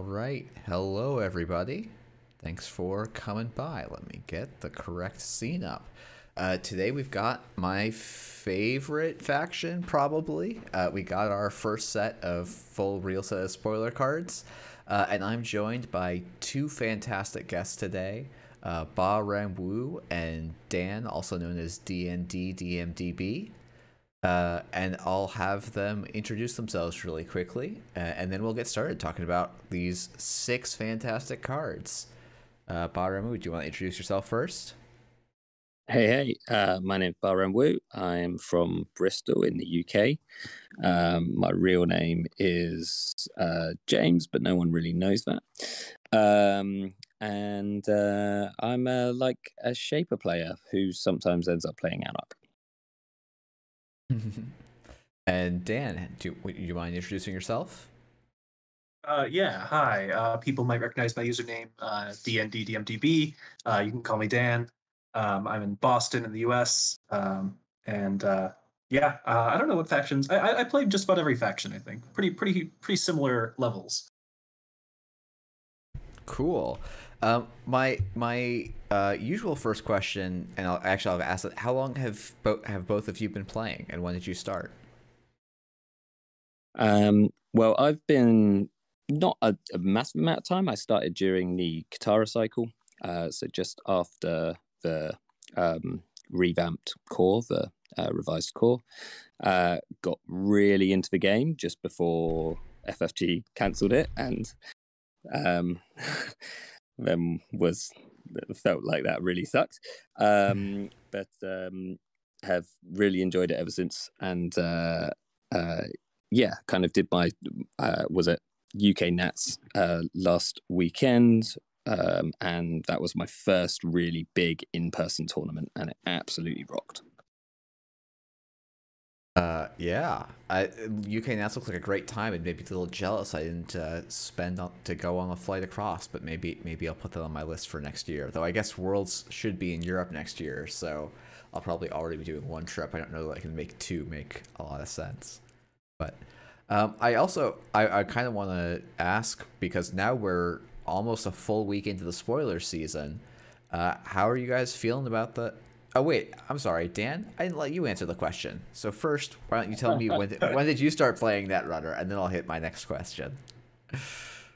right. Hello, everybody. Thanks for coming by. Let me get the correct scene up. Today we've got my favorite faction, probably. We got our first set of full real set of spoiler cards. And I'm joined by two fantastic guests today. Ba Ram Wu and Dan, also known as dnddmdb. And I'll have them introduce themselves really quickly, and then we'll get started talking about these six fantastic cards. Baramu, do you want to introduce yourself first? My name's Parhelion Wu. I'm from Bristol in the UK. My real name is James, but no one really knows that. I'm like a Shaper player who sometimes ends up playing Anarch. And Dan, would you mind introducing yourself? Yeah, hi. People might recognize my username, dnddmdb. You can call me Dan. I'm in Boston in the US. And yeah, I don't know what factions. I played just about every faction, I think. Pretty similar levels. Cool. My usual first question, and I'll ask it: how long have both of you been playing, and when did you start? Well, I've been not a massive amount of time. I started during the Katara cycle, so just after the revamped core, the revised core. Got really into the game just before FFG cancelled it, and then felt like that really sucked. But have really enjoyed it ever since, and yeah, kind of did my was at UK Nats last weekend, and that was my first really big in-person tournament, and it absolutely rocked. Yeah, UK Nats looks like a great time, and maybe a little jealous I didn't to go on a flight across, but maybe I'll put that on my list for next year. Though I guess Worlds should be in Europe next year, so I'll probably already be doing one trip. I don't know that I can make two make a lot of sense. But I kind of want to ask, because now we're almost a full week into the spoiler season. How are you guys feeling about the? Oh wait, I'm sorry, Dan. I didn't let you answer the question. So first, why don't you tell me when did you start playing Netrunner, and then I'll hit my next question.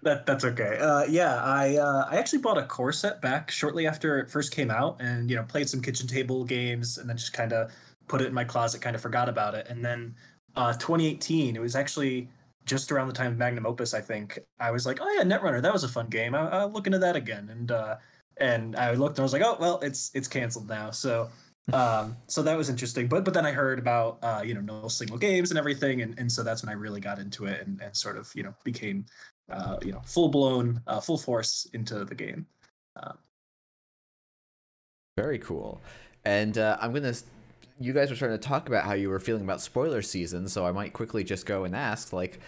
That's okay. Yeah, I actually bought a core set back shortly after it first came out, and played some kitchen table games, and then just kind of put it in my closet, kind of forgot about it, and then 2018, it was actually just around the time of Magnum Opus, I think. I was like, oh yeah, Netrunner, that was a fun game. I'll look into that again, and I looked and I was like, oh well, it's canceled now. So that was interesting. But then I heard about no single games and everything, and so that's when I really got into it and sort of became full blown full force into the game. Uh, Very cool. And You guys were starting to talk about how you were feeling about spoiler season, so I might quickly just go and ask, like,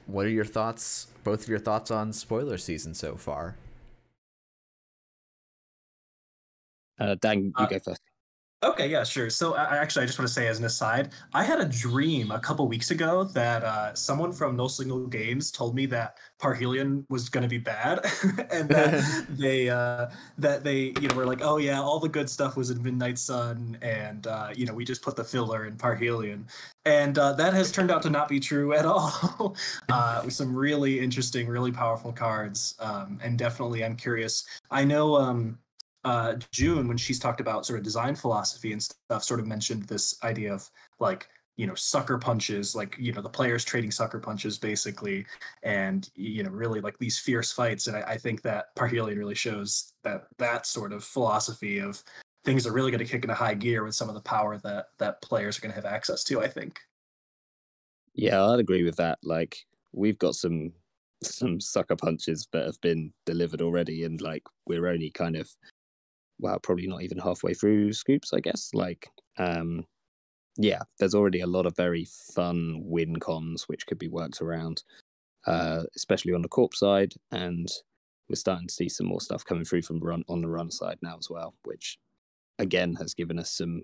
what are your thoughts, both of your thoughts on spoiler season so far? Dan, you uh, go first. Okay, yeah, sure. So actually, I just want to say as an aside, I had a dream a couple weeks ago that someone from No Single Games told me that Parhelion was going to be bad, and that they were like, oh yeah, all the good stuff was in Midnight Sun, and we just put the filler in Parhelion, and that has turned out to not be true at all. With some really interesting, really powerful cards, and definitely I'm curious. I know. June, when she's talked about sort of design philosophy and stuff, sort of mentioned this idea of like sucker punches, like the players trading sucker punches basically, and really like these fierce fights. And I think that Parhelion really shows that sort of philosophy of things are really going to kick into high gear with some of the power that players are going to have access to, I think. Yeah, I'd agree with that. Like, we've got some sucker punches that have been delivered already, and like we're only kind of, well, probably not even halfway through scoops, I guess. Like, yeah, there's already a lot of very fun win cons which could be worked around, especially on the corp side, and we're starting to see some more stuff coming through from on the run side now as well, which again has given us some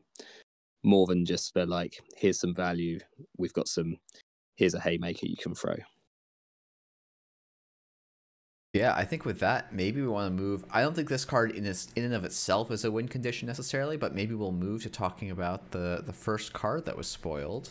more than just the like, here's some value, we've got some, here's a haymaker you can throw. Yeah, I think with that, maybe we want to move. I don't think this card in and of itself is a win condition necessarily, but maybe we'll move to talking about the first card that was spoiled,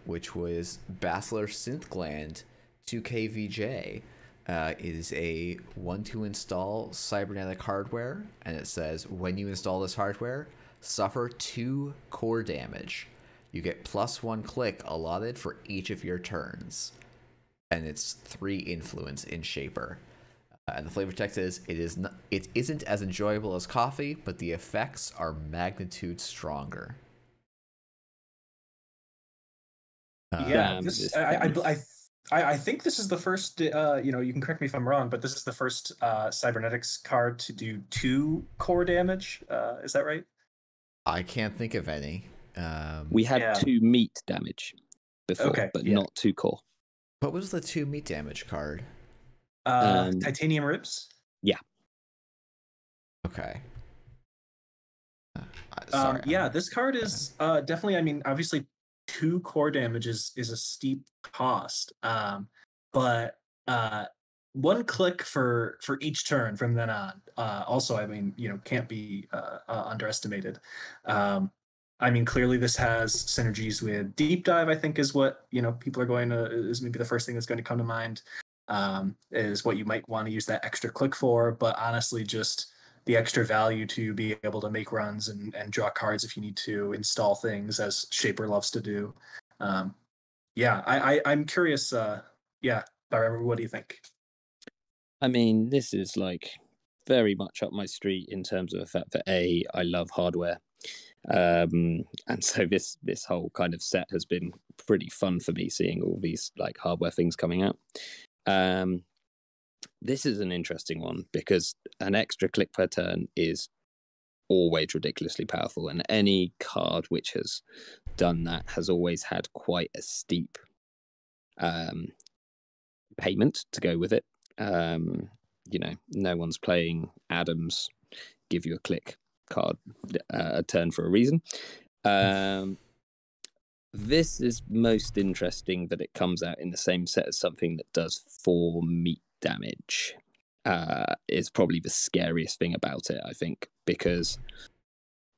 which was Basilar Synthgland 2KVJ. It is a 1-2 install cybernetic hardware, and it says when you install this hardware, suffer 2 core damage. You get +1 click allotted for each of your turns, and it's 3 influence in Shaper. And the flavor text is it isn't as enjoyable as coffee, but the effects are magnitude stronger. Yeah, Damn, this this I think this is the first. You can correct me if I'm wrong, but this is the first cybernetics card to do 2 core damage. Is that right? I can't think of any. we had Yeah. 2 meat damage before, Okay, but yeah. not 2 core. What was the 2 meat damage card? Titanium ribs. Yeah. Okay. Yeah, this card is definitely. I mean, obviously, 2 core damage is a steep cost. But 1 click for each turn from then on. Also, I mean, can't be underestimated. I mean, clearly this has synergies with deep dive. I think is what people are going to is maybe the first thing that's going to come to mind. Is what you might want to use that extra click for. But honestly, just the extra value to be able to make runs and draw cards if you need to install things as Shaper loves to do. I'm curious. Byron, what do you think? I mean, this is like very much up my street in terms of the fact that I love hardware, and so this whole kind of set has been pretty fun for me, seeing all these like hardware things coming out. This is an interesting one because an extra click per turn is always ridiculously powerful, and any card which has done that has always had quite a steep payment to go with it. No one's playing Adams give you a click card a turn for a reason. This is most interesting that it comes out in the same set as something that does 4 meat damage. Is probably the scariest thing about it, I think, because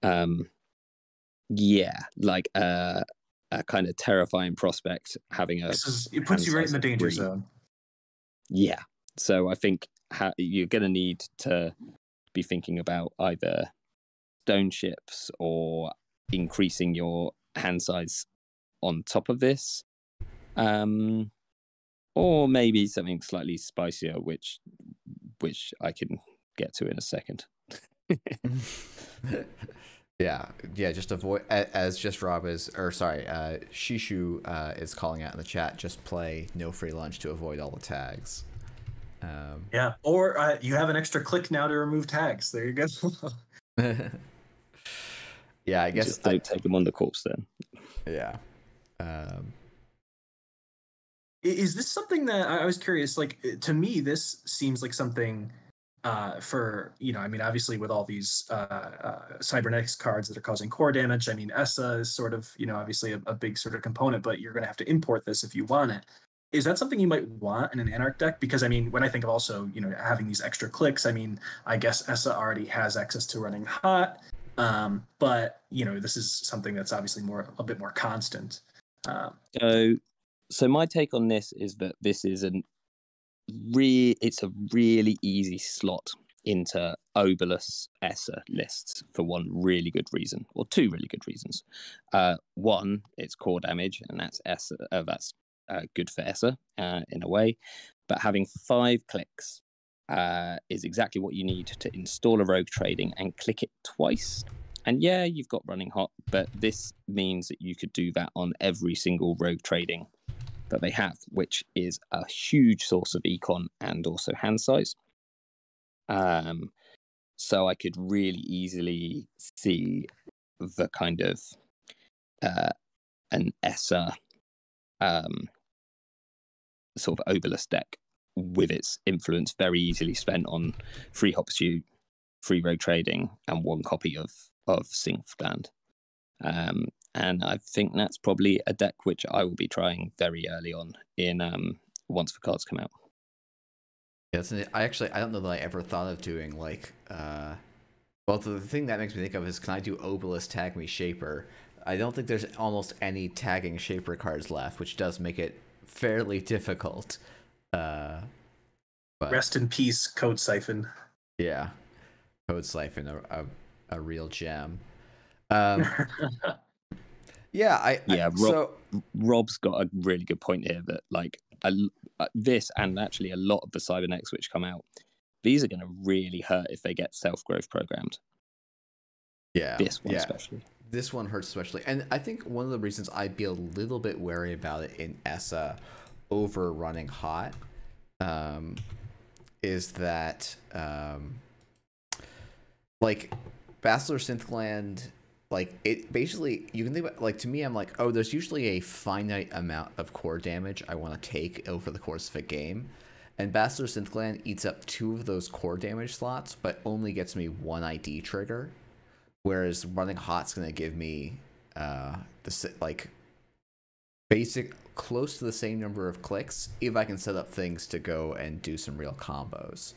like a kind of terrifying prospect having it puts you right in the danger zone. Yeah, so I think you're going to need to be thinking about either stone ships or increasing your hand size on top of this, or maybe something slightly spicier, which I can get to in a second. Yeah, just avoid, as just Rob is, or sorry, Shishu is calling out in the chat, just play no free lunch to avoid all the tags. Or you have an extra click now to remove tags. There you go. Yeah, I guess just don't take them on the corpse then. Yeah. Is this something that I was curious? Like, to me, this seems like something for I mean, obviously with all these cybernetics cards that are causing core damage. I mean, ESSA is sort of obviously a big sort of component, but you're going to have to import this if you want it. Is that something you might want in an Anarch deck? Because I mean, when I think of also having these extra clicks, I mean, I guess ESSA already has access to running hot, but this is something that's obviously a bit more constant. So my take on this is that this is it's a really easy slot into Obolus ESSA lists for one really good reason, or 2 really good reasons. One, it's core damage, and that's ESSA. That's good for ESSA in a way, but having 5 clicks is exactly what you need to install a rogue trading and click it twice. And yeah, you've got running hot, but this means that you could do that on every single rogue trading that they have, which is a huge source of econ and also hand size. So I could really easily see the kind of an ESSA sort of Obolus deck with its influence very easily spent on 3 hop stew, 3 rogue trading, and 1 copy of Synthgland. And I think that's probably a deck which I will be trying very early on in once the cards come out. I don't know that I ever thought of doing like well, the thing that makes me think of is, can I do Obelisk tag me Shaper? I don't think there's almost any tagging Shaper cards left, which does make it fairly difficult. But Rest in peace, Code Siphon. yeah, Code Siphon, a real gem. Um, yeah, Rob's got a really good point here that like this and actually a lot of the cybernetics which come out, these are going to really hurt if they get self-growth programmed. Yeah, this one especially. This one hurts especially, and I think one of the reasons I'd be a little bit wary about it in ESA over running hot is that like Bachelor Synthland, like it basically, you can think about, like, to me, I'm like, oh, there's usually a finite amount of core damage I want to take over the course of a game, and Bachelor Synthland eats up 2 of those core damage slots but only gets me 1 ID trigger, whereas running hot's going to give me the like basic close to the same number of clicks if I can set up things to go and do some real combos.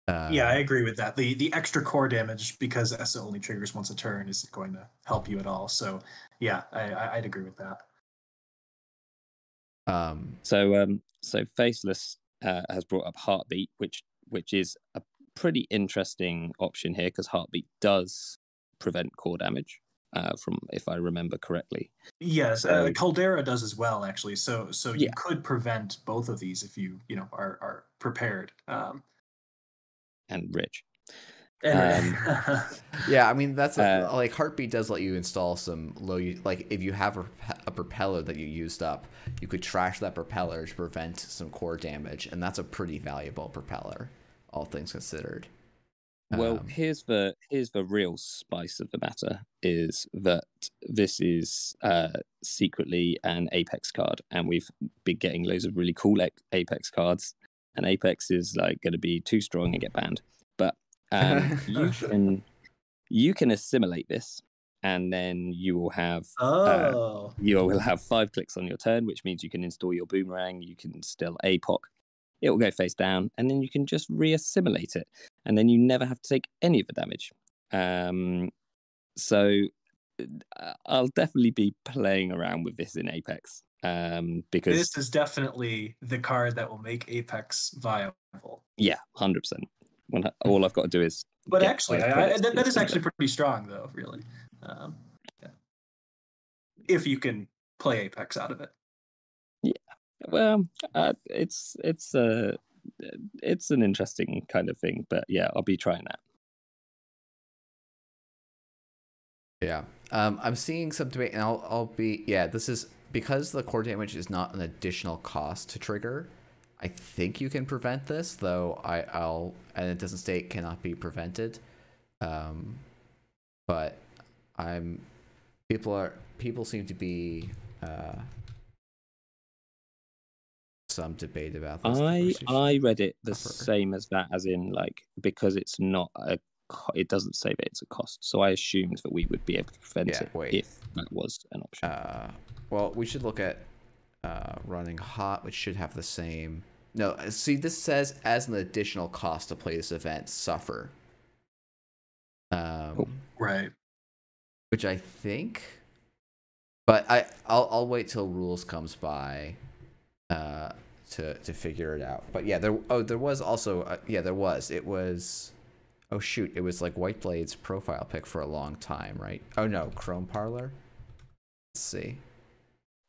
Yeah, I agree with that. The extra core damage, because ESA only triggers once a turn, isn't going to help you at all. So yeah, I'd agree with that. So Faceless has brought up Heartbeat, which is a pretty interesting option here, because Heartbeat does prevent core damage, from, if I remember correctly. Yes, Caldera does as well, actually. So you could prevent both of these if you are prepared. And rich. Yeah, I mean, that's like Heartbeat does let you install some low, like if you have a propeller that you used up, you could trash that propeller to prevent some core damage, and that's a pretty valuable propeller, all things considered. Well, here's the real spice of the matter, is that this is secretly an Apex card, and we've been getting loads of really cool Apex cards, and Apex is like going to be too strong and get banned. But you can assimilate this, and then you will have you will have 5 clicks on your turn, which means you can install your boomerang, you can still APOC. It will go face down, and then you can just re-assimilate it, and then you never have to take any of the damage. So I'll definitely be playing around with this in Apex, because this is definitely the card that will make Apex viable. Yeah, 100%. All I've got to do is. But actually, that is actually pretty strong, though. Really, yeah. If you can play Apex out of it. Yeah. Well, it's an interesting kind of thing, but yeah, I'll be trying that. Yeah, I'm seeing some debate, and this is because the core damage is not an additional cost to trigger. I think you can prevent this, though and it doesn't state cannot be prevented. But people seem to be some debate about this. I read it the same as that, as in, like, because it's not it doesn't say that it's a cost, so I assumed that we would be able to prevent it if that was an option. Well, we should look at running hot, which should have the same. No, see, this says as an additional cost to play this event, suffer. Right. Which I think, but I'll wait till rules comes by to figure it out. But yeah, there was also it was, oh shoot, it was like Whiteblade's profile pick for a long time, right? Oh no, Chrome Parlor. Let's see.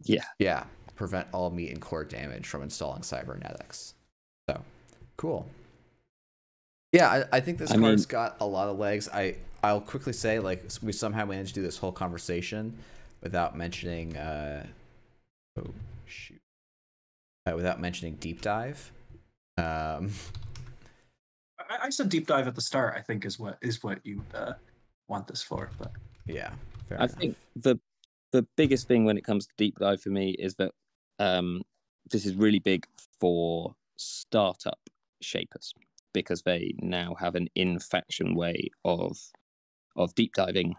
Yeah. Prevent all meat and core damage from installing cybernetics. So cool. Yeah, I think this card's got a lot of legs. I'll quickly say, like, we somehow managed to do this whole conversation without mentioning without mentioning deep dive. I said deep dive at the start, I think is what you want this for, but yeah, fair enough. I think the biggest thing when it comes to deep dive for me is that this is really big for startup shapers, because they now have an in-faction way of deep diving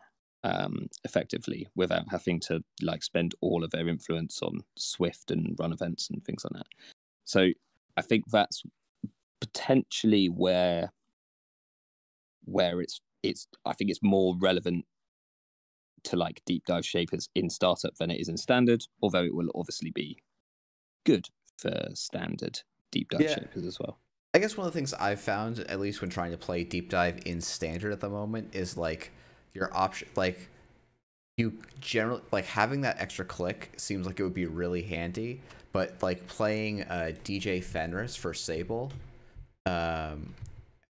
effectively, without having to like spend all of their influence on Swift and run events and things like that. So I think that's potentially where it's I think it's more relevant to like deep dive shapers in startup than it is in standard, although it will obviously be good for standard deep dive shapers as well. I guess one of the things I've found, at least when trying to play deep dive in standard at the moment, is like your option, like you generally like having that extra click seems like it would be really handy, but like playing DJ Fenris for Sable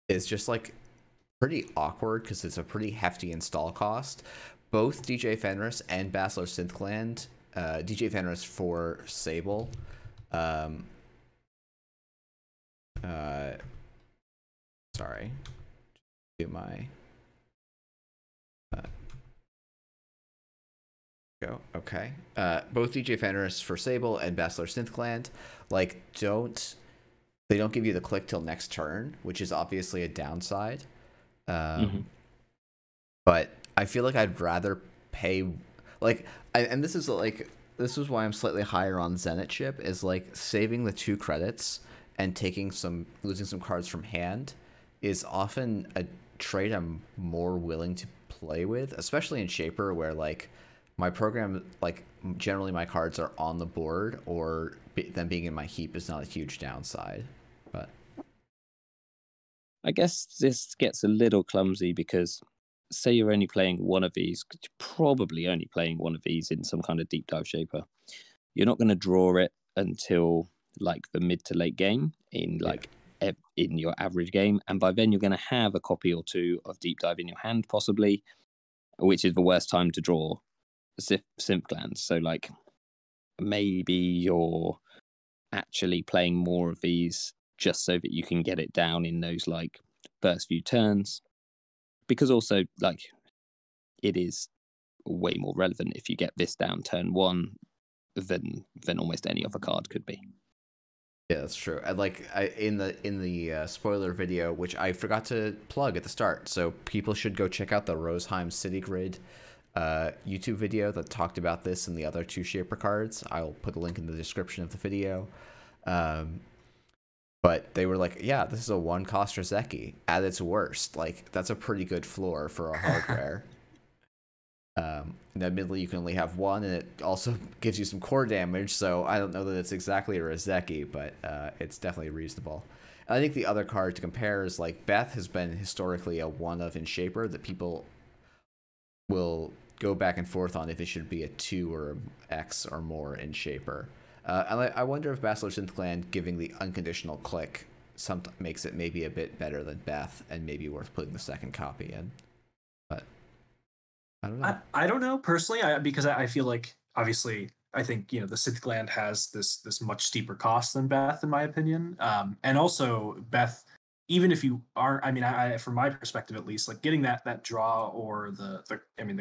is just like pretty awkward because it's a pretty hefty install cost. Both DJ Fenris and Bachelor Synthland, DJ Fenris for Sable, sorry, do my go. Okay. Both DJ Fenris for Sable and Bachelor Synthland, like they don't give you the click till next turn, which is obviously a downside. But I feel like I'd rather pay like and this is why I'm slightly higher on Zenit Chip, is like saving the 2 credits and losing some cards from hand is often a trade I'm more willing to play with, especially in Shaper, where like my program, like generally my cards are on the board, or them being in my heap is not a huge downside. But I guess this gets a little clumsy because say you're only playing one of these, you're probably only playing one of these in some kind of deep dive shaper. You're not going to draw it until like the mid to late game in like in your average game, and by then you're going to have a copy or 2 of deep dive in your hand possibly, which is the worst time to draw synth glands. So like maybe you're actually playing more of these just so that you can get it down in those like first few turns, because also like it is way more relevant if you get this down turn 1 than almost any other card could be. Yeah, that's true. In the spoiler video, which I forgot to plug at the start, so people should go check out the Roseheim City Grid YouTube video that talked about this and the other 2 shaper cards. I'll put a link in the description of the video. But they were like, yeah, this is a 1-cost Rozeki at its worst. Like, that's a pretty good floor for a hardware. And admittedly, you can only have 1, and it also gives you some core damage, so I don't know that it's exactly a Rozeki, but it's definitely reasonable. And I think the other card to compare is, like, Beth has been historically a 1-of in Shaper that people will go back and forth on if it should be a 2 or X or more in Shaper. And I wonder if Bachelor Synthland giving the unconditional click makes it maybe a bit better than Beth, and maybe worth putting the second copy in. But I don't know. I don't know personally, because I feel like obviously I think the Synthland has this much steeper cost than Beth, in my opinion, and also Beth. Even if you aren't, I mean, I from my perspective at least, like getting that draw or the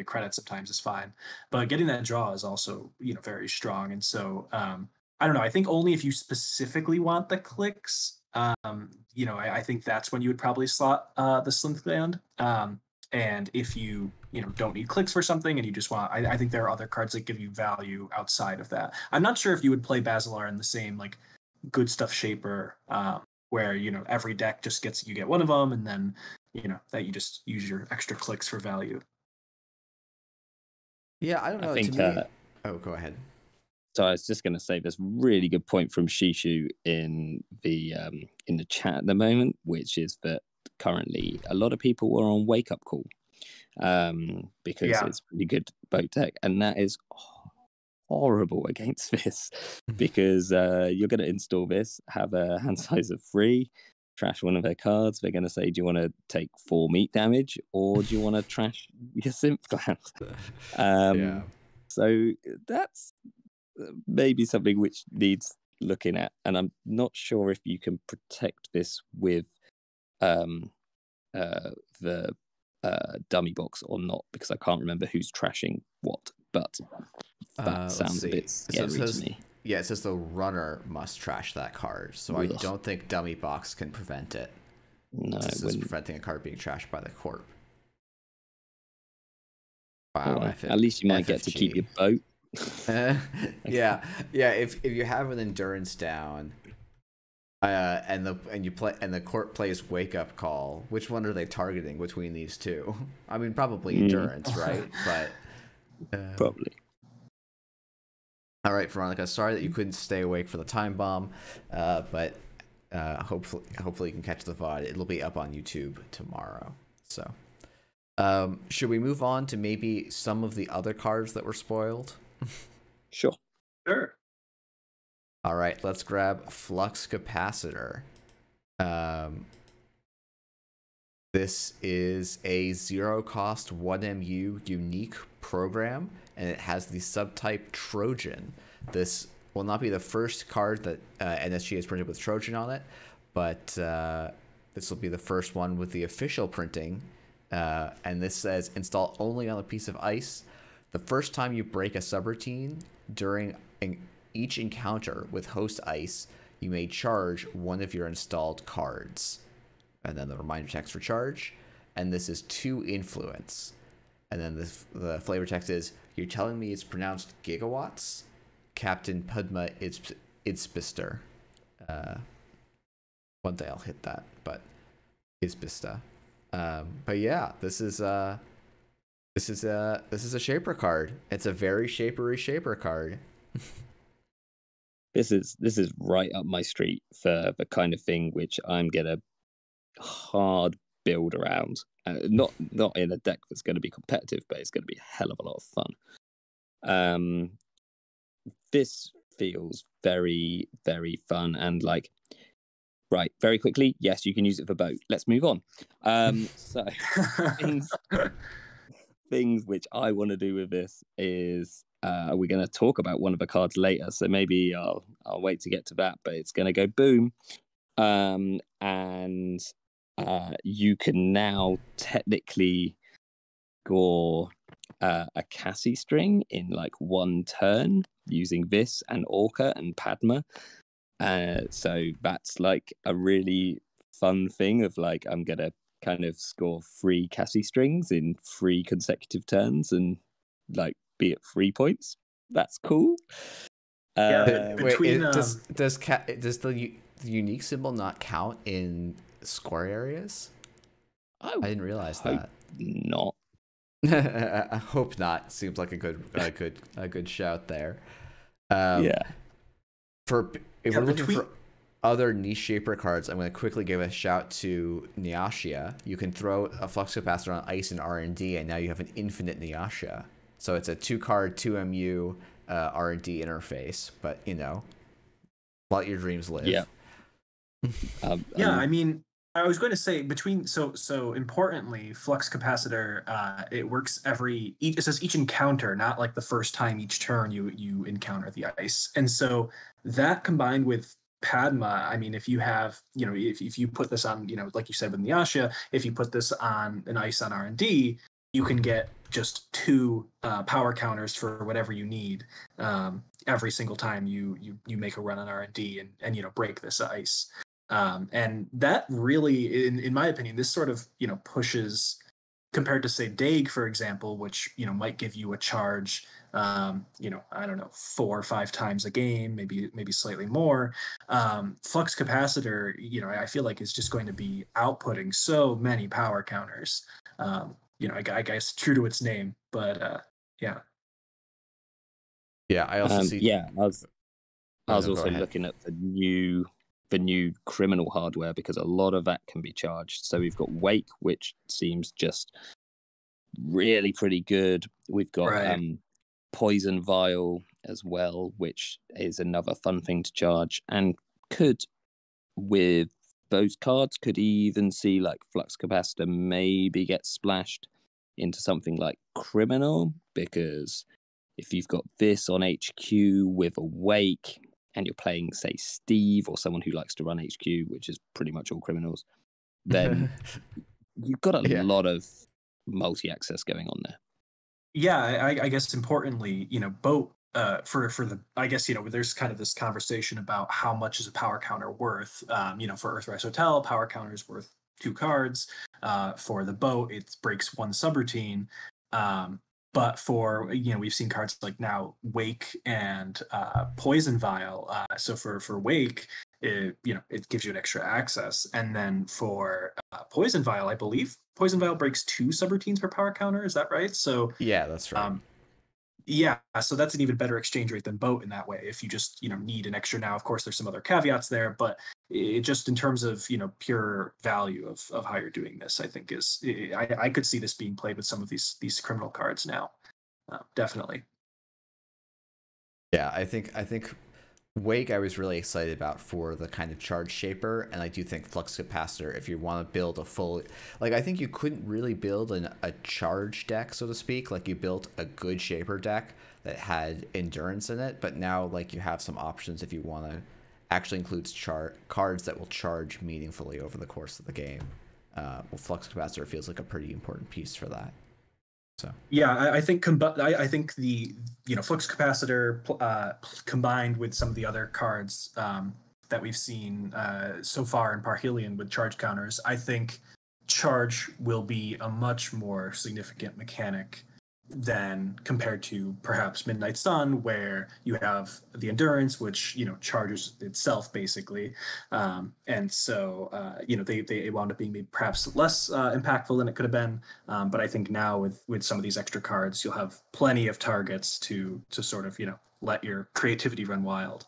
credit sometimes is fine, but getting that draw is also very strong. And so I don't know. I think only if you specifically want the clicks, I think that's when you would probably slot the Synthland. And if you don't need clicks for something and you just want, I think there are other cards that give you value outside of that. I'm not sure if you would play Basilar in the same like good stuff Shaper. Where every deck just you get 1 of them, and then that you just use your extra clicks for value. Yeah, I don't know. I think, oh, go ahead. So I was just going to say this really good point from Shishu in the chat at the moment, which is that currently a lot of people are on Wake Up Call because it's pretty good boat deck, and that is horrible against this because you're going to install this, have a hand size of 3, trash one of their cards. They're going to say, do you want to take 4 meat damage, or do you want to trash your synth gland? So that's maybe something which needs looking at, and I'm not sure if you can protect this with the dummy box or not, because I can't remember who's trashing what, but that sounds a bit scary to me. Yeah, it says the runner must trash that card, so I don't think dummy box can prevent it. No, this is preventing a card being trashed by the corp. Wow, well, at least you might get to keep your boat. Yeah. If you have an endurance down, And the court plays Wake Up Call. Which one are they targeting between these two? I mean, probably Mm. Endurance, right? But Probably. all right, Veronica. Sorry that you couldn't stay awake for the time bomb, but hopefully you can catch the VOD. It'll be up on YouTube tomorrow. So, should we move on to maybe some of the other cards that were spoiled? Sure. Sure. All right, let's grab Flux Capacitor. This is a 0-cost 1MU unique program, and it has the subtype Trojan. This will not be the first card that NSG has printed with Trojan on it, but this will be the first one with the official printing. And this says, install only on a piece of ice. The first time you break a subroutine during each encounter with host ice, you may charge one of your installed cards. And then the reminder text for charge. And this is 2 influence. And then the flavor text is, you're telling me it's pronounced gigawatts? Captain Pudma Itzbister. One day I'll hit that, but Itzbista. But yeah, this is a shaper card. It's a very shaper card. This is right up my street for the kind of thing which I'm gonna hard build around. Not in a deck that's going to be competitive, but it's going to be a hell of a lot of fun. This feels very, very fun, and like, right, very quickly, yes, you can use it for boat. Let's move on. So things which I want to do with this is we're going to talk about one of the cards later, so maybe I'll wait to get to that, but it's going to go boom. And you can now technically score a Cassie string in like one turn using this and Orca and Padma. So that's like a really fun thing of like, I'm going to kind of score 3 Cassie strings in 3 consecutive turns and like be at 3 points. That's cool. Does the unique symbol not count in score areas? I didn't realize that. Not. I hope not. Seems like a good shout there. Yeah. If we're looking for other niche shaper cards, I'm going to quickly give a shout to Nyasha. You can throw a Flux Capacitor on ice and R&D, and now you have an infinite Nyasha. So it's a 2-card 2MU R&D interface, but let your dreams live. Yeah. I mean, I was going to say so importantly, Flux Capacitor, it works it says each encounter, not like the first time each turn you encounter the ice. And so that combined with Padma, I mean, if you have, if you put this on, like you said with Nyasha, if you put this on an ice on R&D, you can get just 2 power counters for whatever you need every single time you make a run on R&D and break this ice. And that really, in my opinion, this sort of pushes, compared to say Dague, for example, which might give you a charge, I don't know, 4 or 5 times a game, maybe slightly more. Flux Capacitor, I feel like is just going to be outputting so many power counters. I guess true to its name, but yeah. Yeah, I also see. Yeah, I was also looking at the new criminal hardware, because a lot of that can be charged. So we've got Wake, which seems just really pretty good. We've got Poison Vial as well, which is another fun thing to charge, and could, with those cards, could even see like Flux Capacitor maybe get splashed into something like Criminal, because if you've got this on HQ with a Wake and you're playing, say, Steve or someone who likes to run HQ, which is pretty much all criminals, then you've got a lot of multi-access going on there. Yeah, I guess importantly, boat for the, I guess, there's kind of this conversation about how much is a power counter worth. For Earthrise Hotel, power counter is worth 2 cards. For the boat, it breaks 1 subroutine. But for, we've seen cards like now Wake and Poison Vial. So for Wake, it gives you an extra access. And then for Poison Vial, I believe Poison Vial breaks 2 subroutines per power counter. Is that right? So Yeah, that's right. yeah, so that's an even better exchange rate than Boat in that way. If you just need an extra now, of course, there's some other caveats there, but it just in terms of pure value of how you're doing this, I think I could see this being played with some of these criminal cards now, definitely. Yeah, I think Wake I was really excited about for the kind of charge shaper, and I do think Flux Capacitor, if you want to build a full, like I think you couldn't really build a charge deck, so to speak. Like you built a good shaper deck that had endurance in it, but now like you have some options if you want to actually include cards that will charge meaningfully over the course of the game. Well, Flux Capacitor feels like a pretty important piece for that. So Yeah, I think I think the Flux Capacitor combined with some of the other cards that we've seen so far in Parhelion with charge counters, I think charge will be a much more significant mechanic than compared to perhaps Midnight Sun, where you have the endurance, which charges itself basically, and so they wound up being maybe perhaps less impactful than it could have been. But I think now with some of these extra cards, you'll have plenty of targets to sort of let your creativity run wild.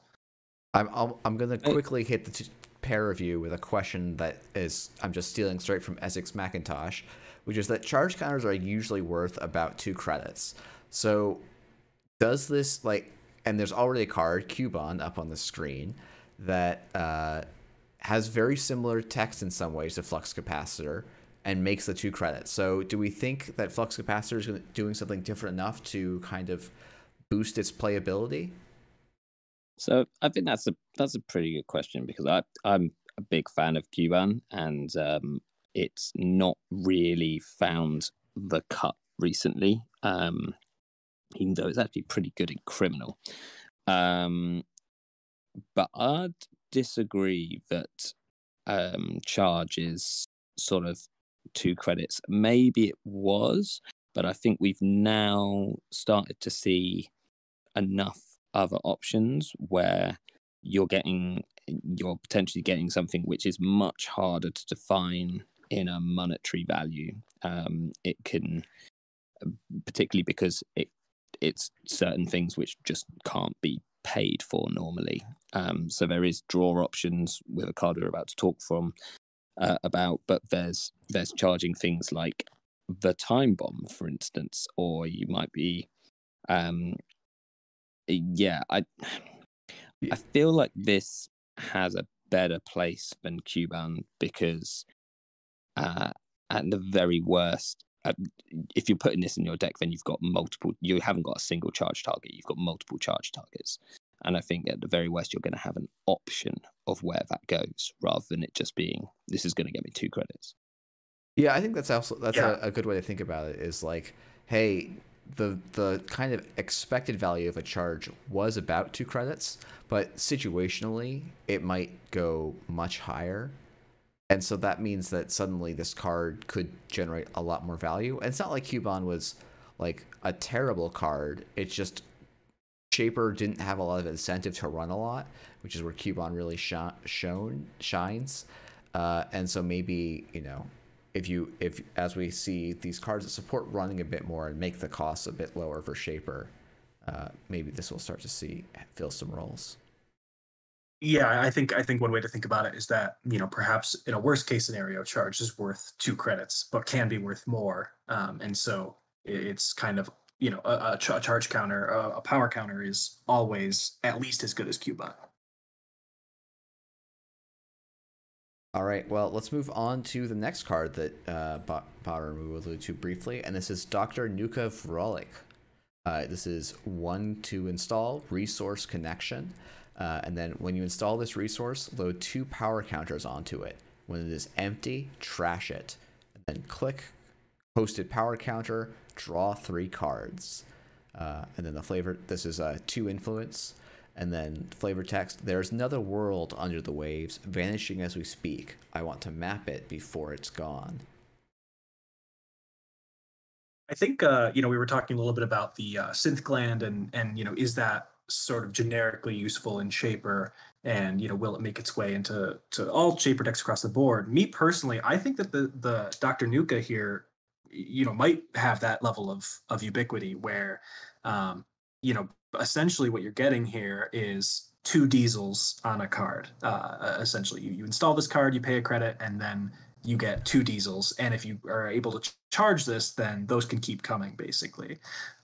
I'm gonna quickly hit the pair of you with a question that is I'm just stealing straight from Essex McIntosh, which is that charge counters are usually worth about 2 credits. So does this and there's already a card Cubon up on the screen that has very similar text in some ways to Flux Capacitor and makes the 2 credits. So do we think that Flux Capacitor is doing something different enough to kind of boost its playability? So I think that's a pretty good question, because I'm a big fan of Cuban, and it's not really found the cut recently, even though it's actually pretty good in criminal. But I'd disagree that charge is sort of 2 credits. Maybe it was, but I think we've now started to see enough other options where you're potentially getting something which is much harder to define in a monetary value. It can, particularly because it's certain things which just can't be paid for normally. So there is draw options with a card we're about to talk about, but there's charging things like the time bomb, for instance, or you might be I feel like this has a better place than Cuban, because at the very worst, if you're putting this in your deck, then you haven't got a single charge target, you've got multiple charge targets. And I think at the very worst, you're going to have an option of where that goes, rather than it just being, this is going to get me 2 credits. Yeah, I think that's a good way to think about it, is like, hey, the kind of expected value of a charge was about 2 credits, but situationally it might go much higher. And so that means that suddenly this card could generate a lot more value. And it's not like Cubon was like a terrible card. It's just Shaper didn't have a lot of incentive to run a lot, which is where Cubon really shines. And so maybe, if as we see these cards that support running a bit more and make the costs a bit lower for Shaper, maybe this will start to fill some roles. Yeah, I think one way to think about it is that perhaps in a worst case scenario, charge is worth 2 credits, but can be worth more, and so it's kind of a charge counter, a power counter is always at least as good as Cuban. All right, well, let's move on to the next card that Potter will allude to briefly, and this is Dr. Nuka Vrolik. This is 1 to install, resource connection, and then when you install this resource, load 2 power counters onto it. When it is empty, trash it, and then click posted power counter, draw 3 cards. And then the flavor, this is 2 influence. And then flavor text, there's another world under the waves, vanishing as we speak. I want to map it before it's gone. I think we were talking a little bit about the synth gland and is that sort of generically useful in Shaper? and will it make its way into all Shaper decks across the board? Me personally, I think that the Dr. Nuka here, might have that level of ubiquity where, essentially what you're getting here is two diesels on a card. Essentially, you install this card, you pay a credit, and then you get two diesels. And if you are able to charge this, then those can keep coming, basically.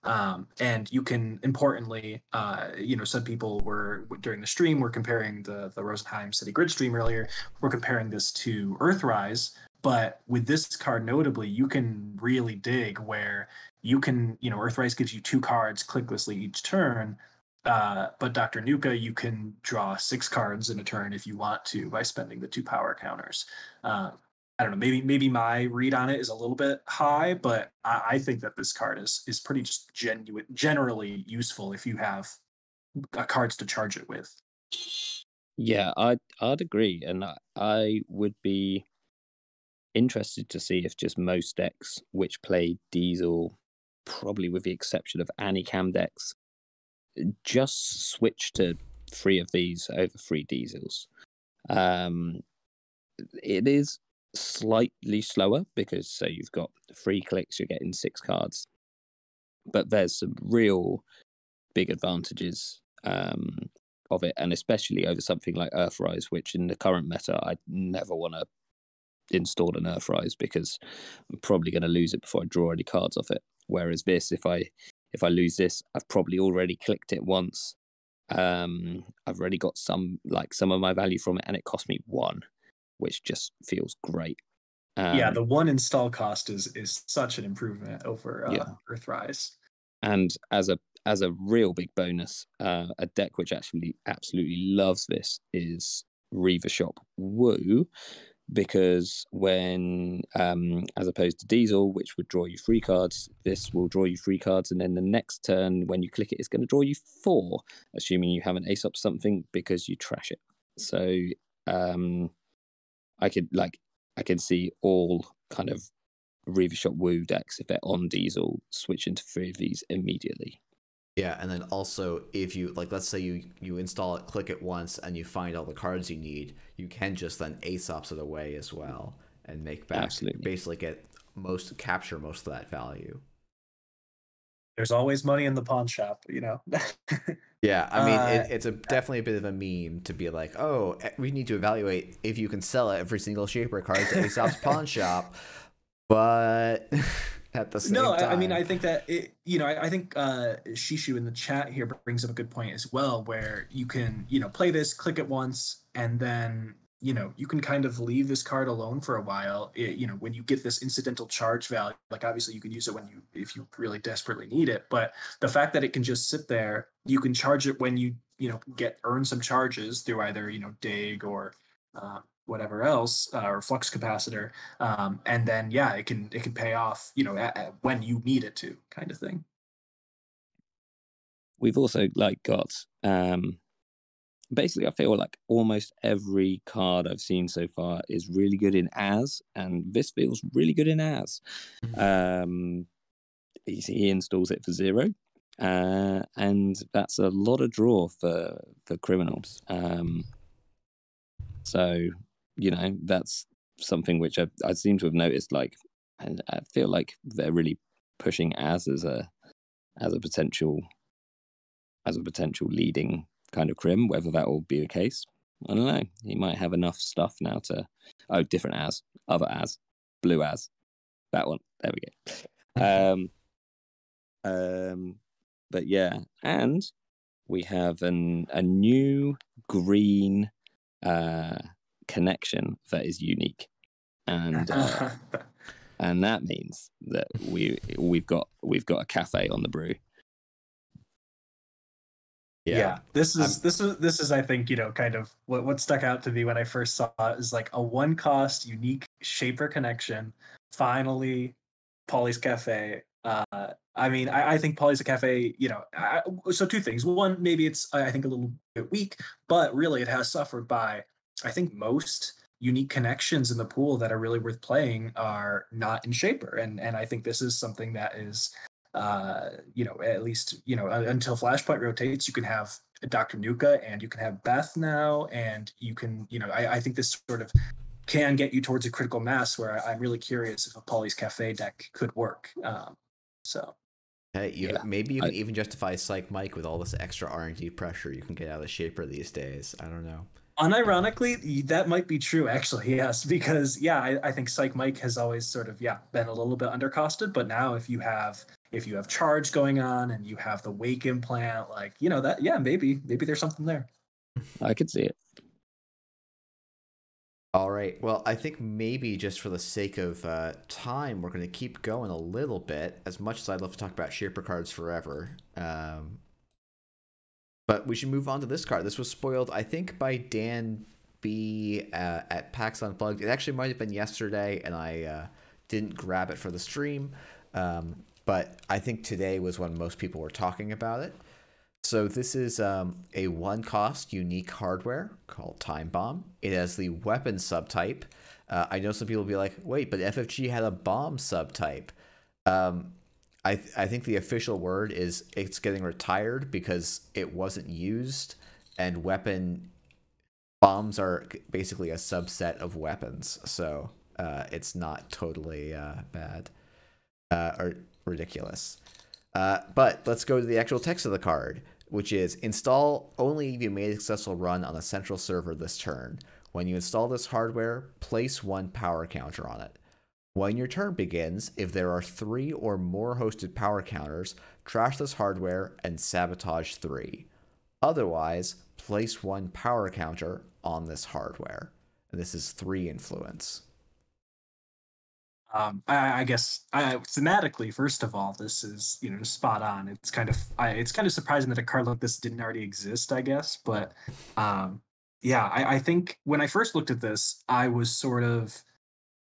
And you can, importantly, some people were during the stream, we're comparing the Rosenheim City Grid stream earlier. We're comparing this to Earthrise, but with this card, notably, you can really dig where you can, Earthrise gives you two cards clicklessly each turn. But Dr. Nuka, you can draw 6 cards in a turn if you want to by spending the 2 power counters. I don't know, maybe my read on it is a little bit high, but I think that this card is pretty just generally useful if you have cards to charge it with. Yeah, I'd agree, and I would be interested to see if just most decks which play Diesel, probably with the exception of Anicam decks, just switch to 3 of these over 3 Diesels. It is slightly slower because so you've got 3 clicks, you're getting 6 cards, but there's some real big advantages of it, and especially over something like Earthrise, which in the current meta I'd never want to install an Earthrise because I'm probably going to lose it before I draw any cards off it. Whereas this, if I lose this, I've probably already clicked it once. I've already got some of my value from it, and it cost me 1, which just feels great. Yeah, the 1 install cost is such an improvement over Earthrise. And as a real big bonus, a deck which actually absolutely loves this is Reaver Shop Woo, because when as opposed to Diesel, which would draw you 3 cards, this will draw you 3 cards, and then the next turn when you click it, it's going to draw you 4, assuming you haven't ace up something because you trash it. So I can see all kind of Reaver Shop Woo decks, if they're on Diesel, switch into 3 of these immediately. Yeah, and then also if you let's say you install it, click it once, and you find all the cards you need, you can just then Aesops it away as well and make back. Absolutely. Basically capture most of that value. There's always money in the pawn shop, Yeah, I mean it's definitely a bit of a meme to be like, oh, we need to evaluate if you can sell every single Shaper card to Aesop's pawn shop, but at the same time. I mean, I think that I think Shishu in the chat here brings up a good point as well, where you can, play this, click it once, and then, you can kind of leave this card alone for a while. When you get this incidental charge value, like obviously you can use it if you really desperately need it, but the fact that it can just sit there, you can charge it when you earn some charges through either, dig or whatever else, or flux capacitor, and then it can pay off when you need it to, kind of thing. We've also got basically I feel like almost every card I've seen so far is really good in as, and this feels really good in as. He installs it for 0, and that's a lot of draw for criminals. So that's something which I seem to have noticed, and I feel like they're really pushing as a potential leading kind of crim. Whether that will be the case, I don't know. He might have enough stuff now to different as, other as, blue as, that one. There we go. But yeah, and we have a new green connection that is unique, and and that means that we've got a cafe on the brew. Yeah, this is I think kind of what stuck out to me when I first saw it is like a 1-cost unique Shaper connection. Finally, Polly's Cafe. I mean, I think Polly's Cafe, so 2 things. One, maybe it's I think a little bit weak, but really it has suffered by, I think most unique connections in the pool that are really worth playing are not in Shaper, and I think this is something that is at least until Flashpoint rotates, you can have Dr. Nuka and you can have Beth now, and you can I think this sort of can get you towards a critical mass where I'm really curious if a Polly's Cafe deck could work. So Hey, Yeah, maybe you I, can even justify Psych Mike with all this extra R&D pressure you can get out of the Shaper these days. I don't know. unironically, that might be true, actually, yes, because I think Psych Mike has always sort of been a little bit undercosted, but now if you have charge going on and you have the wake implant, like that, maybe there's something there. I could see it. All right. Well, I think maybe just for the sake of time, we're going to keep going a little bit. As much as I'd love to talk about Shaper cards forever, but we should move on to this card. This was spoiled, I think, by Dan B at PAX Unplugged. It actually might have been yesterday, and I didn't grab it for the stream. But I think today was when most people were talking about it. So this is a 1-cost unique hardware called Time Bomb. It has the weapon subtype. I know some people will be like, wait, but FFG had a bomb subtype. I think the official word is it's getting retired because it wasn't used, and weapon bombs are basically a subset of weapons. So it's not totally bad or ridiculous. But let's go to the actual text of the card, which is install only if you made a successful run on a central server this turn. When you install this hardware, place 1 power counter on it. When your turn begins, if there are 3 or more hosted power counters, trash this hardware and sabotage 3. Otherwise, place 1 power counter on this hardware. And this is 3 influence. I guess thematically, first of all, this is just spot on. It's kind of surprising that a card like this didn't already exist, I guess. But I think when I first looked at this, I was sort of,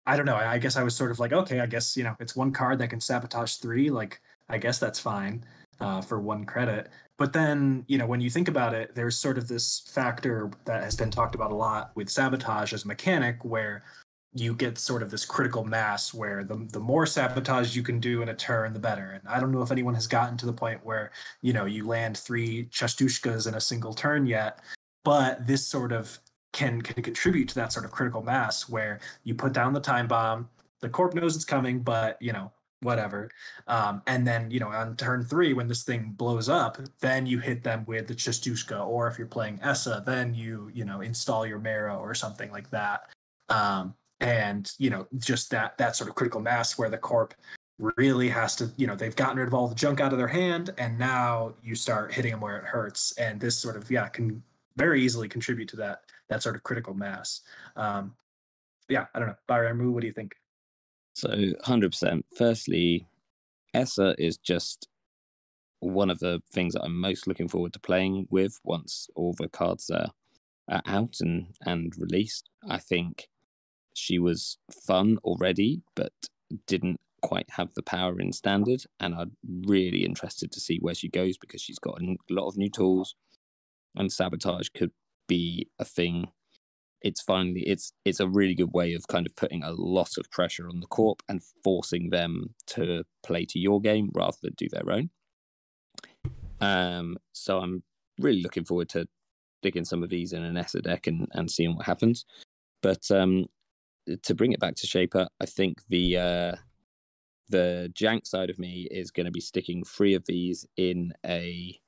I don't know. I guess I was sort of like, okay, I guess it's 1 card that can sabotage 3. Like, I guess that's fine for 1 credit. But then when you think about it, there's sort of this factor that has been talked about a lot with sabotage as a mechanic, where you get sort of this critical mass where the more sabotage you can do in a turn, the better. And I don't know if anyone has gotten to the point where, you land 3 Chastushkas in a single turn yet, but this sort of can contribute to that sort of critical mass where you put down the time bomb, the corp knows it's coming, but, whatever. And then, on turn 3, when this thing blows up, then you hit them with the Chastushka, or if you're playing Essa, then you install your Mara or something like that. And just that sort of critical mass where the corp really has to, they've gotten rid of all the junk out of their hand, and now you start hitting them where it hurts, and this sort of can very easily contribute to that sort of critical mass. I don't know, Baramu, what do you think? So 100%. Firstly, Essa is just one of the things that I'm most looking forward to playing with once all the cards are out and released. I think she was fun already, but didn't quite have the power in standard, and I'm really interested to see where she goes because she's got a lot of new tools, and sabotage could be a thing. It's a really good way of kind of putting a lot of pressure on the corp and forcing them to play to your game rather than do their own. So I'm really looking forward to sticking some of these in an Essa deck and seeing what happens. But to bring it back to Shaper, I think the jank side of me is going to be sticking 3 of these in a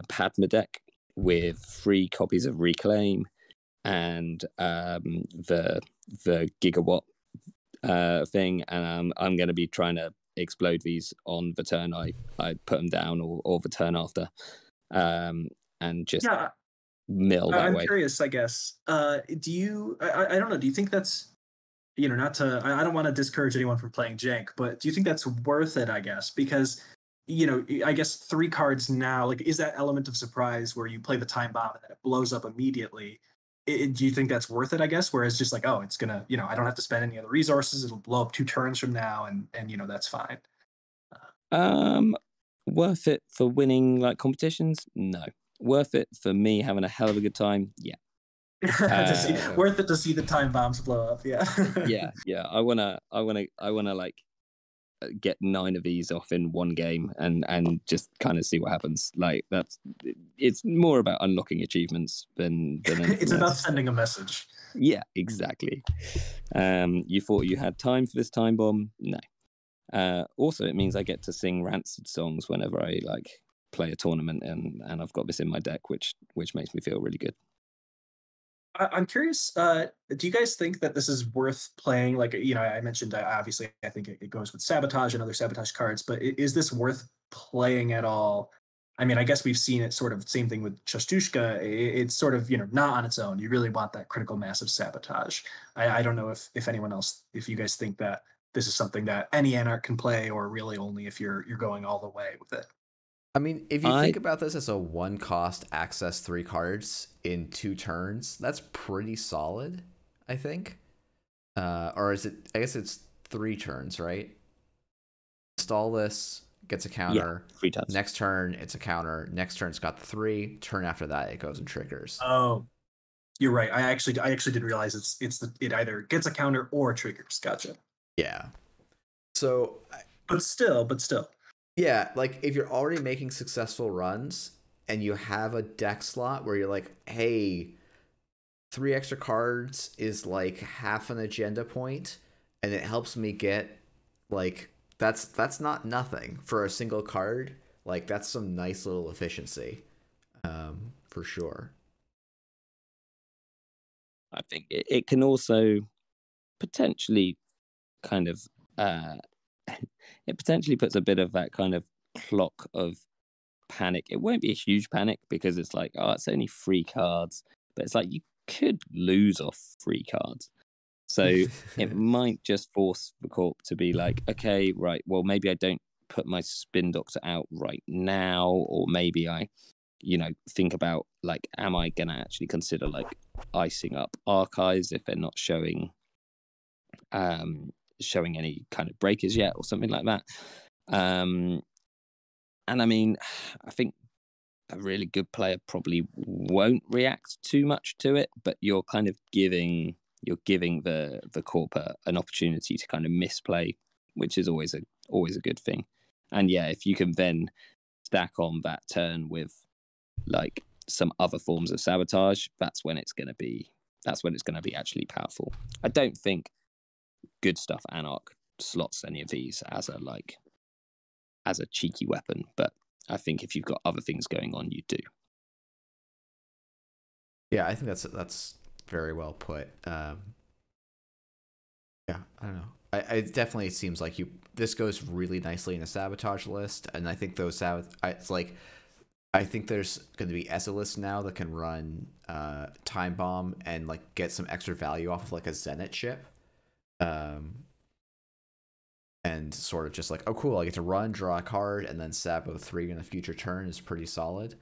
Padma deck with 3 copies of Reclaim and the Gigawatt thing, and I'm going to be trying to explode these on the turn I put them down or the turn after, and just mill that way. I'm curious, I guess. Do you? I don't know. Do you think that's not to? I don't want to discourage anyone from playing jank, but do you think that's worth it? I guess because I guess 3 cards now. Like, is that element of surprise where you play the time bomb and then it blows up immediately? Do you think that's worth it? I guess. Whereas just like, oh, it's gonna, I don't have to spend any other resources. It'll blow up 2 turns from now, and that's fine. Worth it for winning like competitions? No. Worth it for me having a hell of a good time? Yeah. Worth it to see the time bombs blow up. Yeah. yeah. I wanna like get 9 of these off in one game and just kind of see what happens. Like it's more about unlocking achievements than anything It's about else. sending a message. Yeah, exactly. You thought you had time for this time bomb? No. Also, it means I get to sing Rancid songs whenever I like play a tournament, and I've got this in my deck, which makes me feel really good. I'm curious. Do you guys think that this is worth playing? Like, I mentioned, obviously, I think it goes with sabotage and other sabotage cards, but is this worth playing at all? I mean, I guess we've seen it sort of same thing with Chastushka. It's sort of not on its own. You really want that critical mass of sabotage. I don't know if anyone else, if you guys think that this is something that any Anarch can play, or really only if you're going all the way with it. I mean, if you think about this as a 1-cost access 3 cards in 2 turns, that's pretty solid, I think. Or is it? I guess it's 3 turns, right? Install this, gets a counter. Yeah, 3 turns. Next turn, it's a counter. Next turn, it's got the 3. Turn after that, it goes and triggers. Oh, you're right. I actually didn't realize it either gets a counter or triggers. Gotcha. Yeah. So. But still. Yeah, like if you're already making successful runs and you have a deck slot where you're like, hey, 3 extra cards is like half an agenda point, and it helps me get like that's not nothing for a single card. Like that's some nice little efficiency, for sure. I think it can also potentially kind of it potentially puts a bit of that kind of clock of panic. It won't be a huge panic because it's like, oh, it's only 3 cards, but it's like you could lose off 3 cards. So it might just force the corp to be like, okay, right, well, maybe I don't put my Spin Doctor out right now, or maybe I, think about like, am I going to actually consider like icing up archives if they're not showing any kind of breakers yet or something like that. And I mean, I think a really good player probably won't react too much to it, but you're kind of giving the corp an opportunity to kind of misplay, which is always a good thing. And yeah, if you can then stack on that turn with like some other forms of sabotage, that's when it's going to be actually powerful. I don't think Good Stuff Anarch slots any of these as a cheeky weapon, but I think if you've got other things going on, you do. Yeah, I think that's very well put. Yeah, I don't know. It definitely seems like this goes really nicely in a sabotage list, and I think those I think there's going to be ESA lists now that can run Time Bomb and like get some extra value off of like a Zenit ship. And sort of just like, oh cool, I get to run, draw a card, and then Sabo 3 in a future turn is pretty solid.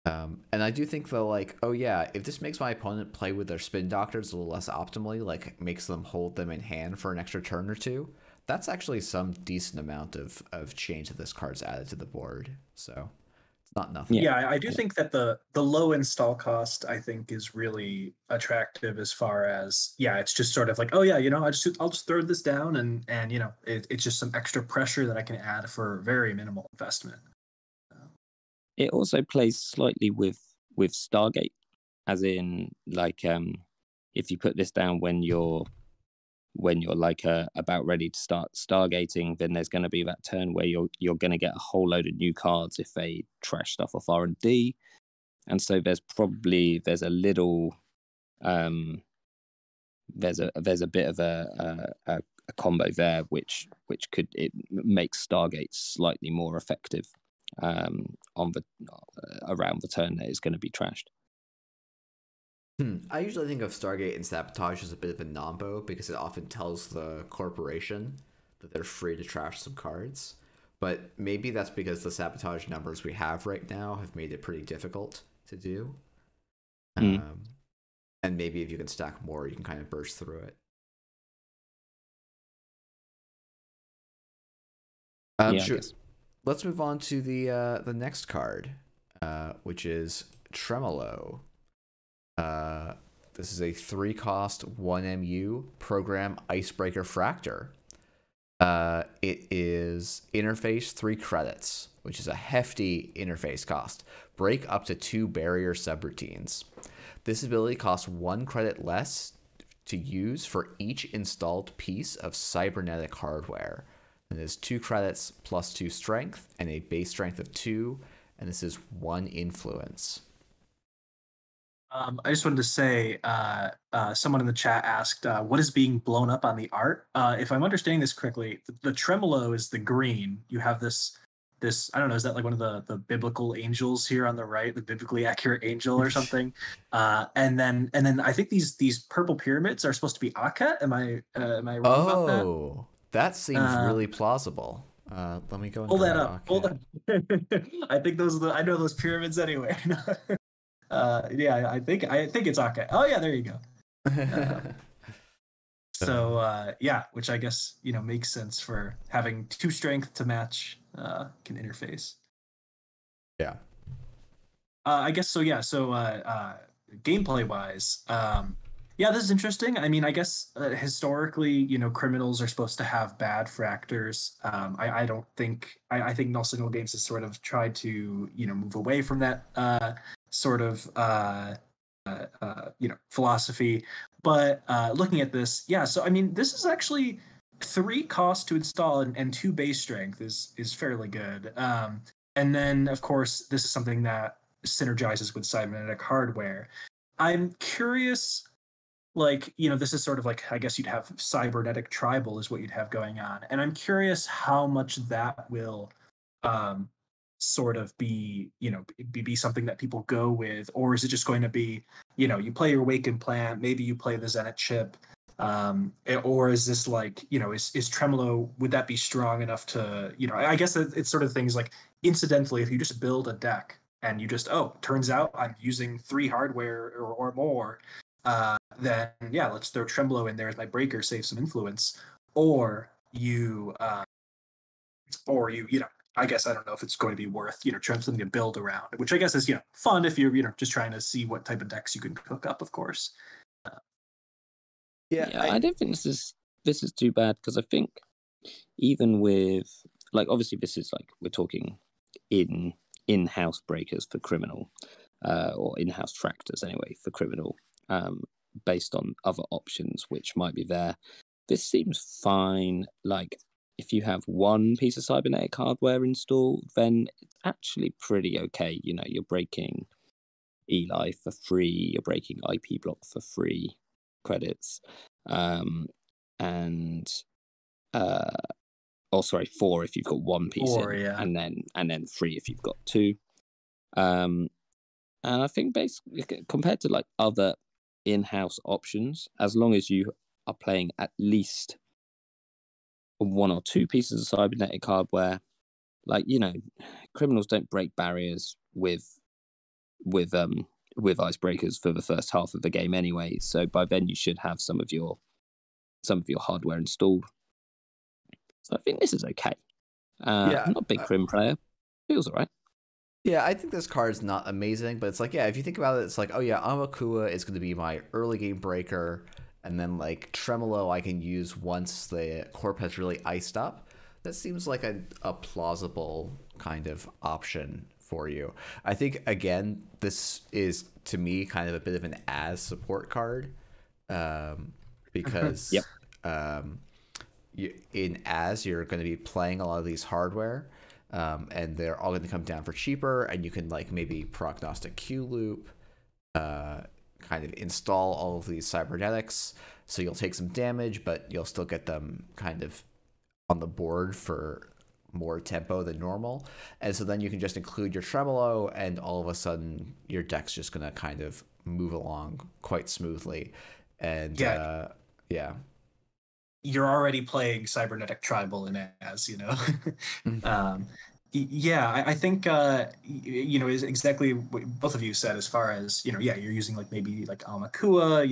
And I do think though, like, oh yeah, if this makes my opponent play with their Spin Doctors a little less optimally, like makes them hold them in hand for an extra turn or 2, that's actually some decent amount of change that this card's added to the board. So it's not nothing. Yeah, I do think that the low install cost, I think, is really attractive as far as, it's just sort of like, oh yeah, I'll just throw this down and it's just some extra pressure that I can add for very minimal investment. It also plays slightly with Stargate, as in like if you put this down when you're like about ready to start stargating, then there's going to be that turn where you're going to get a whole load of new cards if they trash stuff off R&D, and so there's a little there's a bit of a combo there which could make Stargate slightly more effective around the turn that is going to be trashed. I usually think of Stargate and Sabotage as a bit of a nombo because it often tells the corporation that they're free to trash some cards. But maybe that's because the Sabotage numbers we have right now have made it pretty difficult to do. And maybe if you can stack more, you can kind of burst through it. Let's move on to the next card, which is Tremolo. This is a 3-cost 1 MU program Icebreaker Fractor. It is interface 3 credits, which is a hefty interface cost. Break up to 2 barrier subroutines. This ability costs 1 credit less to use for each installed piece of cybernetic hardware. And it is 2 credits plus 2 strength and a base strength of 2, and this is 1 influence. I just wanted to say, someone in the chat asked, "What is being blown up on the art?" If I'm understanding this correctly, the tremolo is the green. You have this I don't know, is that like one of the biblical angels here on the right, the biblically accurate angel or something? And then I think these purple pyramids are supposed to be Aket. Am I wrong about that? Oh, that seems Uh, really plausible. Let me go and Pull that grab up. Pull Aket. that. I think I know those pyramids anyway. Yeah, I think it's Ake. Oh yeah, there you go. Uh, so yeah, which I guess makes sense for having 2 strength to match can interface. Yeah. I guess so. Yeah. So gameplay wise, yeah, this is interesting. I mean, I guess historically, criminals are supposed to have bad fractors. I don't think I think Null Signal Games has sort of tried to move away from that sort of philosophy. But looking at this, yeah. So I mean, this is actually 3 costs to install and 2 base strength is fairly good. And then of course, this is something that synergizes with cybernetic hardware. I'm curious, like, this is sort of like, I guess you'd have cybernetic tribal is what you'd have going on. And I'm curious how much that will um, sort of be something that people go with, or is it just going to be, you play your Awakened Plant, maybe you play the Zenit chip, or is this like, is Tremolo, would that be strong enough to, I guess it's sort of things like incidentally, if you just build a deck and you just, oh, turns out I'm using 3 hardware or more, then yeah, let's throw Tremolo in there as my breaker, save some influence. Or you, I guess I don't know if it's going to be worth, trying something to build around, which I guess is, fun if you're, just trying to see what type of decks you can cook up, of course. Yeah, I don't think this is too bad, because I think even with, like, obviously this is like, we're talking in-house breakers for criminal, or in-house fractors anyway for criminal, based on other options which might be there. This seems fine. Like, if you have 1 piece of cybernetic hardware installed, then it's actually pretty okay. You're breaking Eli for free, you're breaking IP block for free credits, and sorry, 4 if you've got 1 piece 4, in, yeah. and then 3 if you've got 2. And I think basically compared to like other in-house options, as long as you are playing at least 1 or 2 pieces of cybernetic hardware, like, criminals don't break barriers with icebreakers for the first half of the game anyway. So by then you should have some of your hardware installed. So I think this is okay. Yeah, I'm not a big crim player. Feels alright. Yeah, I think this card's not amazing, but it's like, yeah, if you think about it, it's like, oh yeah, Amakua is going to be my early game breaker, and then like Tremolo I can use once the corp has really iced up. That seems like a plausible kind of option for you. I think, again, this is, to me, kind of a bit of an as support card, because Yep. in as you're going to be playing a lot of these hardware, and they're all going to come down for cheaper, and you can like maybe prognostic Q loop, kind of install all of these cybernetics, so you'll take some damage, but you'll still get them kind of on the board for more tempo than normal. And so then you can just include your tremolo, and all of a sudden your deck's just going to kind of move along quite smoothly. And yeah. You're already playing cybernetic tribal in as yeah, I think is exactly what both of you said, as far as yeah, you're using like maybe like Amakua.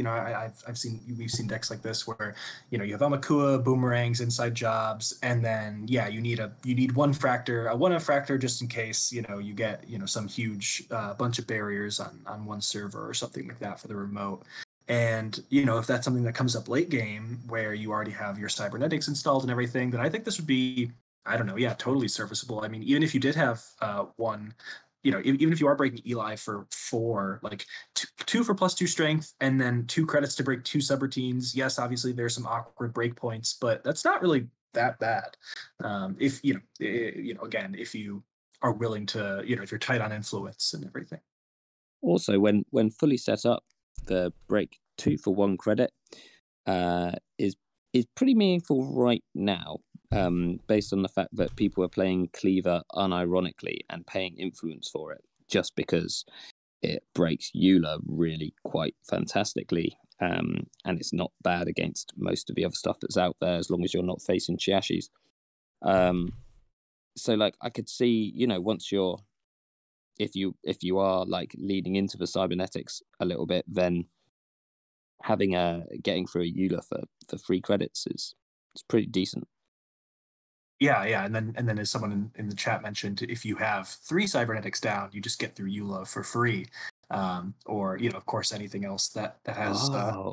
We've seen decks like this where you have Amakua, boomerangs, inside jobs, and then yeah, you need 1 fractor, a 1-up fractor, just in case you get some huge bunch of barriers on 1 server or something like that for the remote. And, you know, if that's something that comes up late game where you already have your cybernetics installed and everything, then I think this would be, I don't know, yeah, totally serviceable. I mean, even if you did have one, you know, even if you are breaking Eli for four, like two for plus two strength, and then 2 credits to break 2 subroutines. Yes, obviously there's some awkward breakpoints, but that's not really that bad. If you know, again, if you are willing to, you know, if you're tight on influence and everything. Also, when fully set up, the break 2 for 1 credit is pretty meaningful right now, based on the fact that people are playing Cleaver unironically and paying influence for it, just because it breaks Eula really quite fantastically, and it's not bad against most of the other stuff that's out there, as long as you're not facing Chiashis. So like I could see, you know, once you're if you are like leading into the cybernetics a little bit, then having getting through a Eula for 3 credits is pretty decent. Yeah, and then as someone in the chat mentioned, if you have 3 cybernetics down, you just get through Eula for free, or you know, of course, anything else that has. I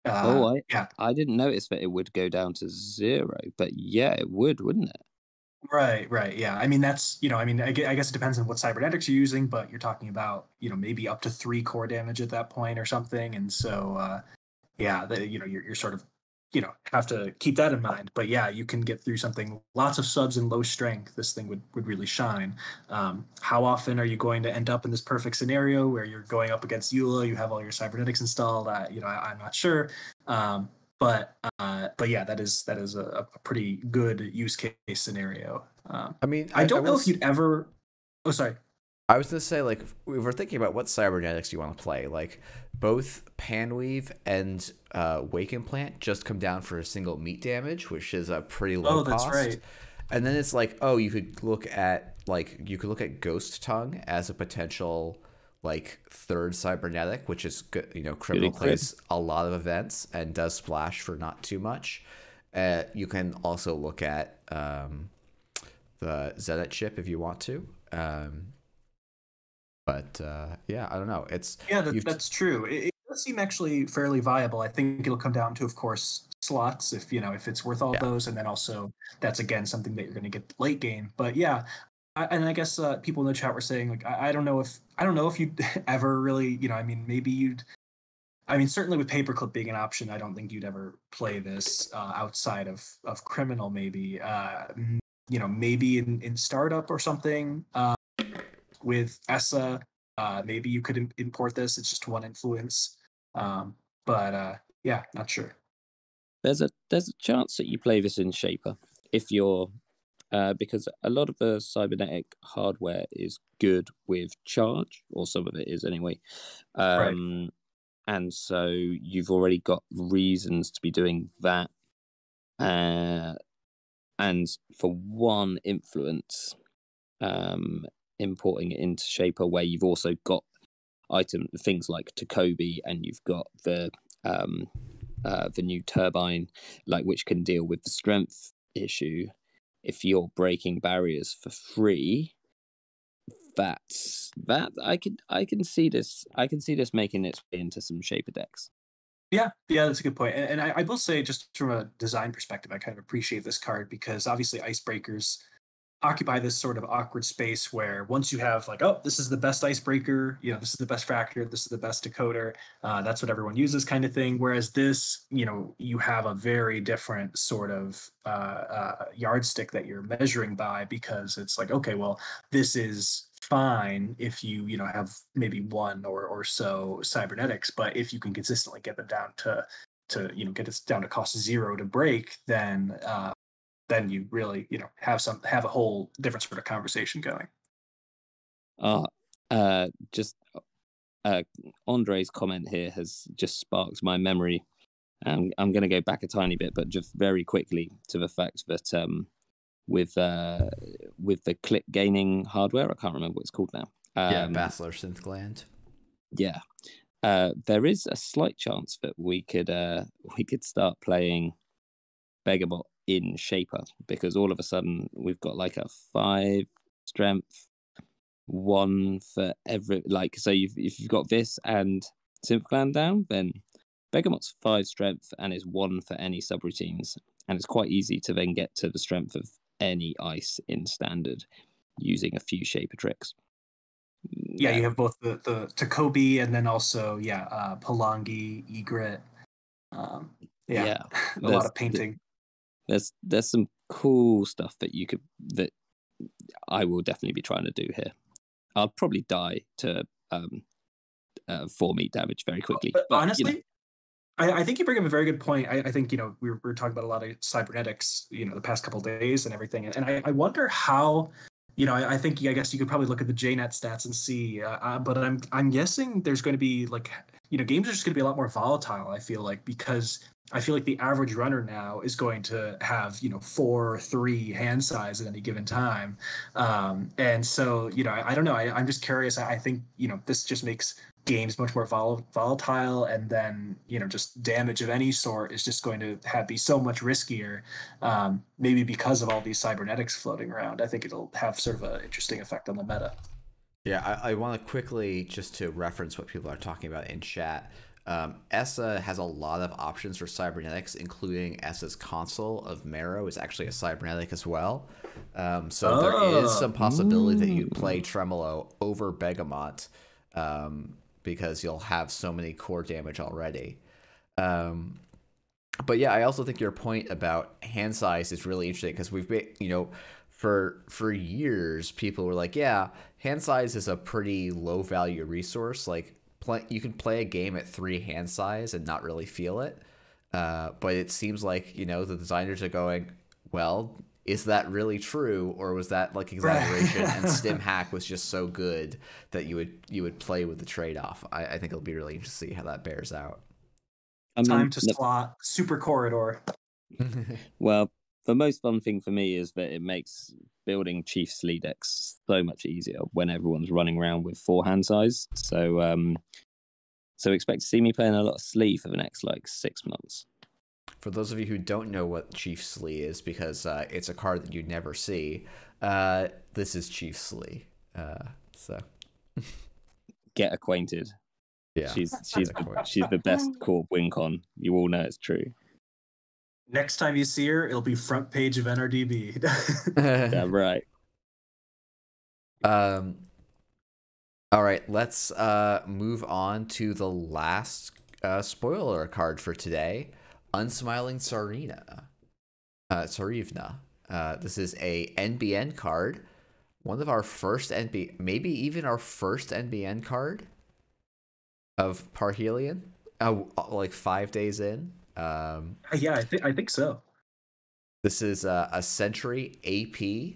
Yeah, I didn't notice that it would go down to 0, but yeah, it would, wouldn't it? right, yeah. I mean, that's, you know, I mean, I guess it depends on what cybernetics you're using, but you're talking about, you know, maybe up to 3 core damage at that point or something, and so yeah, you know, you're sort of, you know, have to keep that in mind. But yeah, you can get through something, lots of subs and low strength. This thing would really shine. How often are you going to end up in this perfect scenario where you're going up against Eula, you have all your cybernetics installed? You know, I'm not sure. But yeah, that is a pretty good use case scenario. I mean, I I don't will. know if you'd ever. Oh, sorry. I was gonna say, like, we were thinking about what cybernetics you want to play. Like, both Panweave and Wake Implant just come down for a single meat damage, which is a pretty low Oh, that's cost. right. And then it's like, oh, you could look at Ghost Tongue as a potential like third cybernetic, which is good. You know, Criminal plays a lot of events and does splash for not too much. You can also look at the Zenit chip if you want to. But yeah, I don't know. It's Yeah, you've that's true. It does seem actually fairly viable. I think it'll come down to, of course, slots, if you know, if it's worth all yeah. those, and then also that's again something that you're going to get late game. But yeah, and I guess people in the chat were saying like, I don't know if you'd ever really, you know, I mean, maybe you'd. I mean, certainly with paperclip being an option, I don't think you'd ever play this outside of criminal. Maybe, you know, maybe in startup or something. With ESSA. Maybe you could import this. It's just one influence. But yeah, not sure. There's a chance that you play this in Shaper if you're because a lot of the cybernetic hardware is good with charge, or some of it is anyway. Right. And so you've already got reasons to be doing that. And for one influence, importing it into Shaper, where you've also got things like Takobi, and you've got the new turbine, like, which can deal with the strength issue. If you're breaking barriers for free, that I can see this making its way into some Shaper decks. Yeah, that's a good point. And I will say, just from a design perspective, I kind of appreciate this card because obviously icebreakers occupy this sort of awkward space where once you have like, oh, this is the best icebreaker, you know, this is the best fractor, this is the best decoder, that's what everyone uses, kind of thing. Whereas this, you know, you have a very different sort of yardstick that you're measuring by, because it's like, okay, well, this is fine if you know, have maybe one or so cybernetics, but if you can consistently get them down to you know, get it down to cost 0 to break, then you really, you know, have a whole different sort of conversation going. Just Andre's comment here has just sparked my memory. I'm going to go back a tiny bit, but just very quickly, to the fact that with the click gaining hardware, I can't remember what it's called now. Yeah, Bachelor Synth Gland. Yeah, there is a slight chance that we could start playing Begabot in Shaper, because all of a sudden we've got like a 5 strength, 1 for every, like, so if you've got this and Synth Clan down, then Bergamot's 5 strength and is 1 for any subroutines, and it's quite easy to then get to the strength of any ice in standard using a few shaper tricks. Yeah, you have both the Takobi and then also Palangi, Egret. Yeah, a lot of painting. There's some cool stuff that I will definitely be trying to do here. I'll probably die to 4 meat damage very quickly. But honestly, I think you bring up a very good point. I think, we were talking about a lot of cybernetics, the past couple of days and everything. And I wonder how, I think, I guess you could probably look at the JNet stats and see, but I'm guessing there's going to be games are just going to be a lot more volatile, I feel like, because I feel like the average runner now is going to have, 4 or 3 hand size at any given time. And so, I don't know. I'm just curious. I think, this just makes games much more volatile, and then just damage of any sort is just going to be so much riskier, maybe because of all these cybernetics floating around. I think it'll have sort of an interesting effect on the meta. Yeah, I want to quickly, just to reference what people are talking about in chat, ESSA has a lot of options for cybernetics, including ESSA's console of Marrow is actually a cybernetic as well. So there is some possibility that you play Tremolo over Begamot, because you'll have so many core damage already. But yeah, I also think your point about hand size is really interesting, because we've been, for years, people were like, yeah, hand size is a pretty low value resource. Like, you can play a game at 3 hand size and not really feel it. But it seems like, the designers are going, well, is that really true, or was that like exaggeration? And StimHack was just so good that you would play with the trade-off. I think it'll be really interesting to see how that bears out. Time to slot Super Corridor. Well, the most fun thing for me is that it makes building Chief Slee decks so much easier when everyone's running around with 4 hand size. So expect to see me playing a lot of Slee for the next 6 months. For those of you who don't know what Chief Slee is, because it's a card that you never see, this is Chief Slee. So get acquainted. Yeah, she's the best core win con. You all know it's true. Next time you see her, it'll be front page of NRDB. Yeah, right. All right, let's move on to the last spoiler card for today. Unsmiling Tsarivna. This is a NBN card. One of our first maybe even our first NBN card of Parhelion. 5 days in. Yeah, I think so. This is a Sentry AP,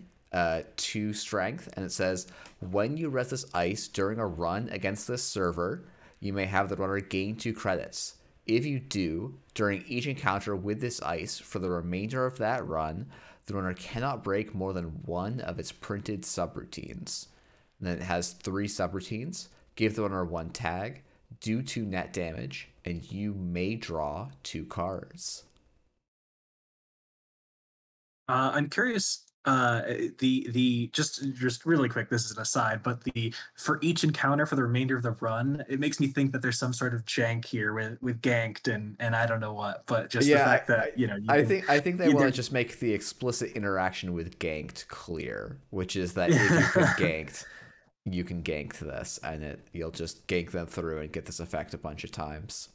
2 strength, and it says, when you resist ice during a run against this server, you may have the runner gain 2 credits. If you do, during each encounter with this ice, for the remainder of that run, the runner cannot break more than 1 of its printed subroutines. And then it has 3 subroutines. Give the runner 1 tag, do 2 net damage, and you may draw 2 cards. I'm curious. The just really quick, this is an aside, but for each encounter for the remainder of the run, it makes me think that there's some sort of jank here with ganked and I don't know what, but just the fact that I think they want to just make the explicit interaction with ganked clear, which is that if you've been ganked, you can gank this, and you'll just gank them through and get this effect a bunch of times.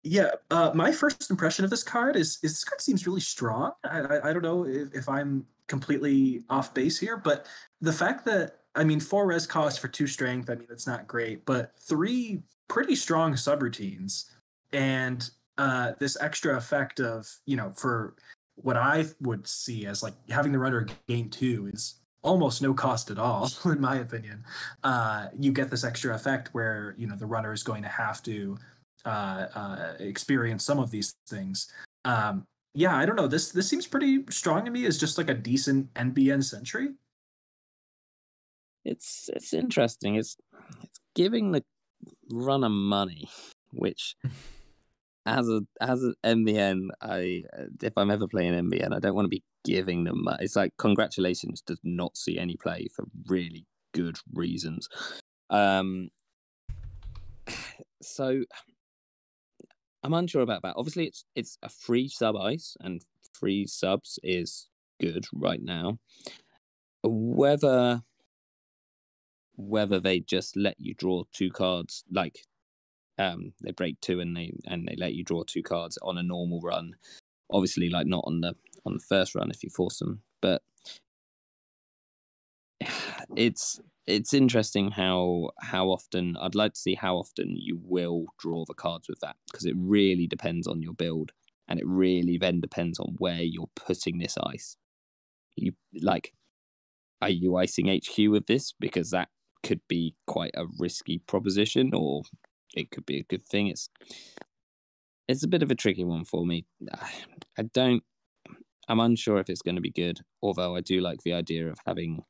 Yeah, my first impression of this card is this card seems really strong. I don't know if I'm completely off base here, but the fact that 4 res cost for 2 strength, that's not great, but 3 pretty strong subroutines, and this extra effect of for what I would see as having the runner gain 2 is almost no cost at all, in my opinion. You get this extra effect where the runner is going to have to experience some of these things. Yeah, I don't know. This seems pretty strong to me as just a decent NBN Sentry. It's interesting. It's giving the runner money, which as an NBN, if I'm ever playing NBN, I don't want to be giving them money. It's like congratulations does not see any play for really good reasons. So I'm unsure about that. Obviously, it's a free sub ice, and free subs is good right now. Whether they just let you draw 2 cards, like they break 2 and they let you draw 2 cards on a normal run. Obviously, like not on the first run if you force them, but it's interesting how often I'd like to see how often you will draw the cards with that, because it really depends on your build, and it really then depends on where you're putting this ice. You like, are you icing HQ with this? Because that could be quite a risky proposition, or it could be a good thing. It's a bit of a tricky one for me. I'm unsure if it's going to be good, although I do like the idea of having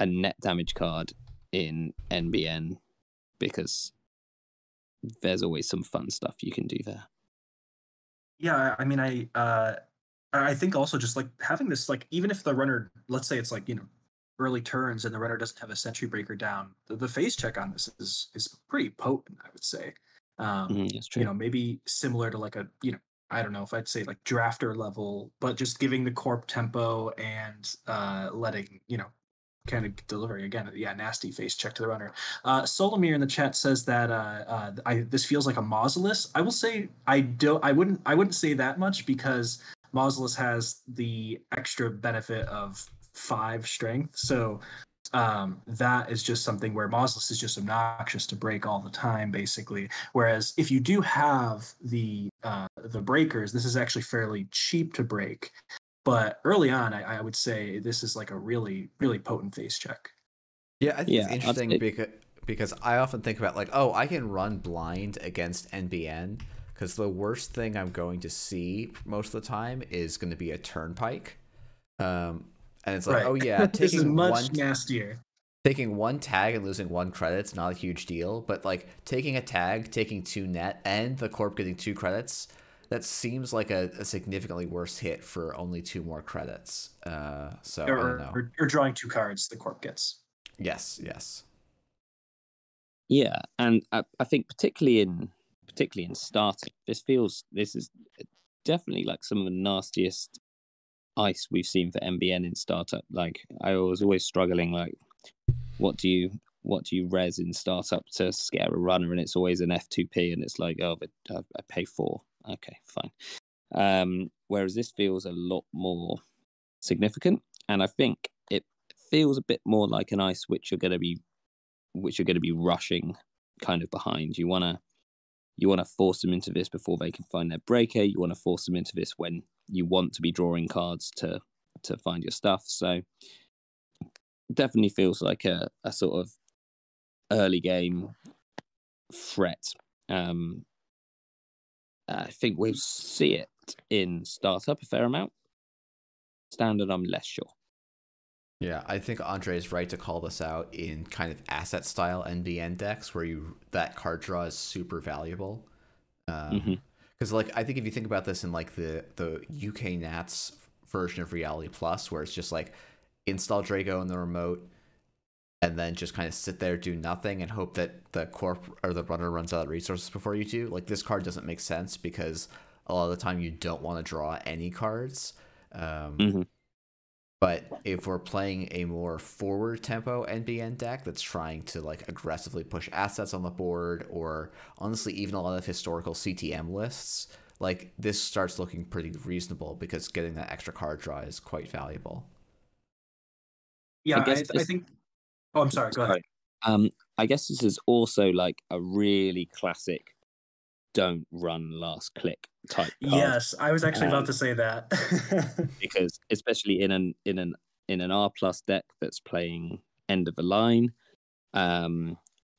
a net damage card in NBN, because there's always some fun stuff you can do there. Yeah, I mean, I think also just like having this, like, even if the runner, let's say it's like, early turns and the runner doesn't have a sentry breaker down, the phase check on this is pretty potent, I would say. That's true. Maybe similar to like a, I don't know if I'd say like drafter level, but just giving the corp tempo and letting, kind of delivering again, nasty face check to the runner. Solomir in the chat says that this feels like a Mausolus. I will say I wouldn't say that much, because Mausolus has the extra benefit of 5 strength, so that is just something where Mausolus is just obnoxious to break all the time, basically. Whereas if you do have the breakers, this is actually fairly cheap to break. But early on, I would say this is like a really, really potent face check. Yeah, I think it's interesting because I often think about like, oh, I can run blind against NBN, because the worst thing I'm going to see most of the time is going to be a turnpike. And it's like, oh yeah, this is much nastier. Taking 1 tag and losing 1 credit's not a huge deal, but like taking a tag, taking 2 net, and the corp getting 2 credits, that seems like a significantly worse hit for only 2 more credits. So I don't know. Or drawing 2 cards, the corp gets. Yes. Yeah, and I think particularly in starting, this is definitely like some of the nastiest ice we've seen for NBN in startup. Like, I was always struggling, like, what do you res in startup to scare a runner, and it's always an F2P, and it's like, oh, but I pay 4. Okay, fine. Whereas this feels a lot more significant, and I think it feels a bit more like an ice which you're going to be rushing kind of behind. You want to force them into this before they can find their breaker. You want to force them into this when you want to be drawing cards to find your stuff. So definitely feels like a sort of early game threat. I think we'll see it in startup a fair amount. Standard, I'm less sure. Yeah, I think Andre is right to call this out in kind of asset style NBN decks where that card draw is super valuable. Because like, I think if you think about this in like the UK Nats version of Reality Plus, where it's just like install Draco in the remote and then just kind of sit there, do nothing, and hope that the corp or the runner runs out of resources before you do. Like, this card doesn't make sense because a lot of the time you don't want to draw any cards. But if we're playing a more forward tempo NBN deck that's trying to like aggressively push assets on the board, or honestly even a lot of historical CTM lists, like, this starts looking pretty reasonable, because getting that extra card draw is quite valuable. Yeah, I think. Oh, I'm sorry. Go ahead. I guess this is also like a really classic don't run last click type card. Yes, I was actually about to say that. Because especially in an R+ deck that's playing end of the line,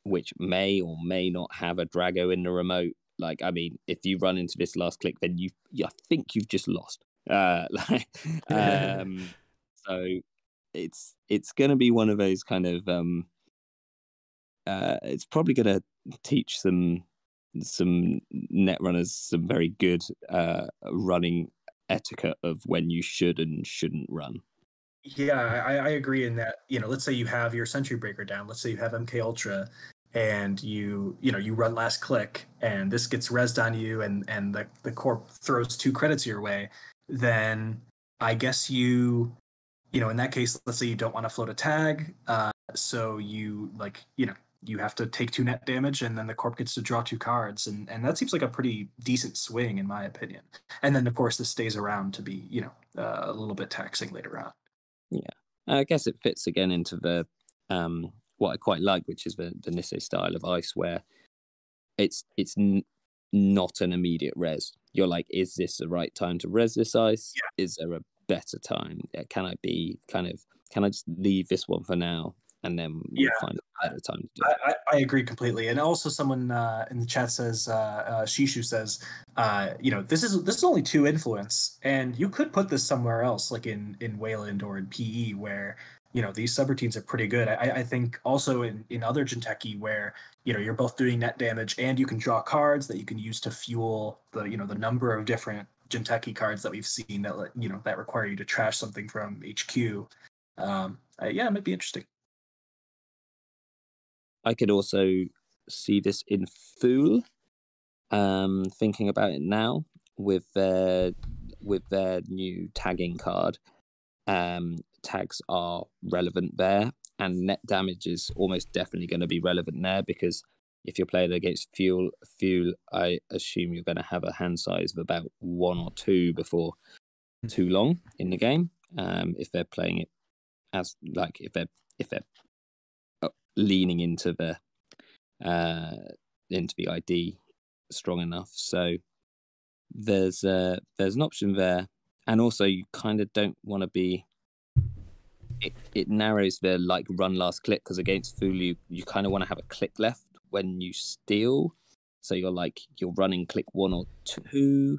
which may or may not have a Drago in the remote. Like, I mean, if you run into this last click, then I think you've just lost. So it's going to be one of those kind of it's probably going to teach some net runners some very good running etiquette of when you should and shouldn't run. Yeah, I agree in that. Let's say you have your Sentry Breaker down. Let's say you have MK Ultra, and you run last click, and this gets rezzed on you, and the corp throws 2 credits your way, then I guess in that case, let's say you don't want to float a tag, so you have to take 2 net damage, and then the corp gets to draw 2 cards, and that seems like a pretty decent swing in my opinion. And then of course this stays around to be a little bit taxing later on. Yeah, I guess it fits again into the what I quite like, which is the Nisei style of ice, where it's not an immediate res. You're like, is this the right time to res this ice? Yeah. Is there a better time? Can I just leave this one for now, and then we'll find a better time to do it? I agree completely. And also someone in the chat says, Shishu says, this is only 2 influence, and you could put this somewhere else, like in Wayland or in PE, where these subroutines are pretty good. I think also in other Jinteki where you're both doing net damage and you can draw cards that you can use to fuel the the number of different Jinteki cards that we've seen that require you to trash something from HQ. It might be interesting. I could also see this in Fool. Thinking about it now with their new tagging card, tags are relevant there, and net damage is almost definitely going to be relevant there, because if you're playing against Fuel, I assume you're going to have a hand size of about 1 or 2 before too long in the game. If they're playing it as if they're leaning into the ID strong enough, so there's an option there. And also you kind of don't want to be. It narrows the run last click, because against Fool you kind of want to have a click left when you steal, so you're running click 1 or 2,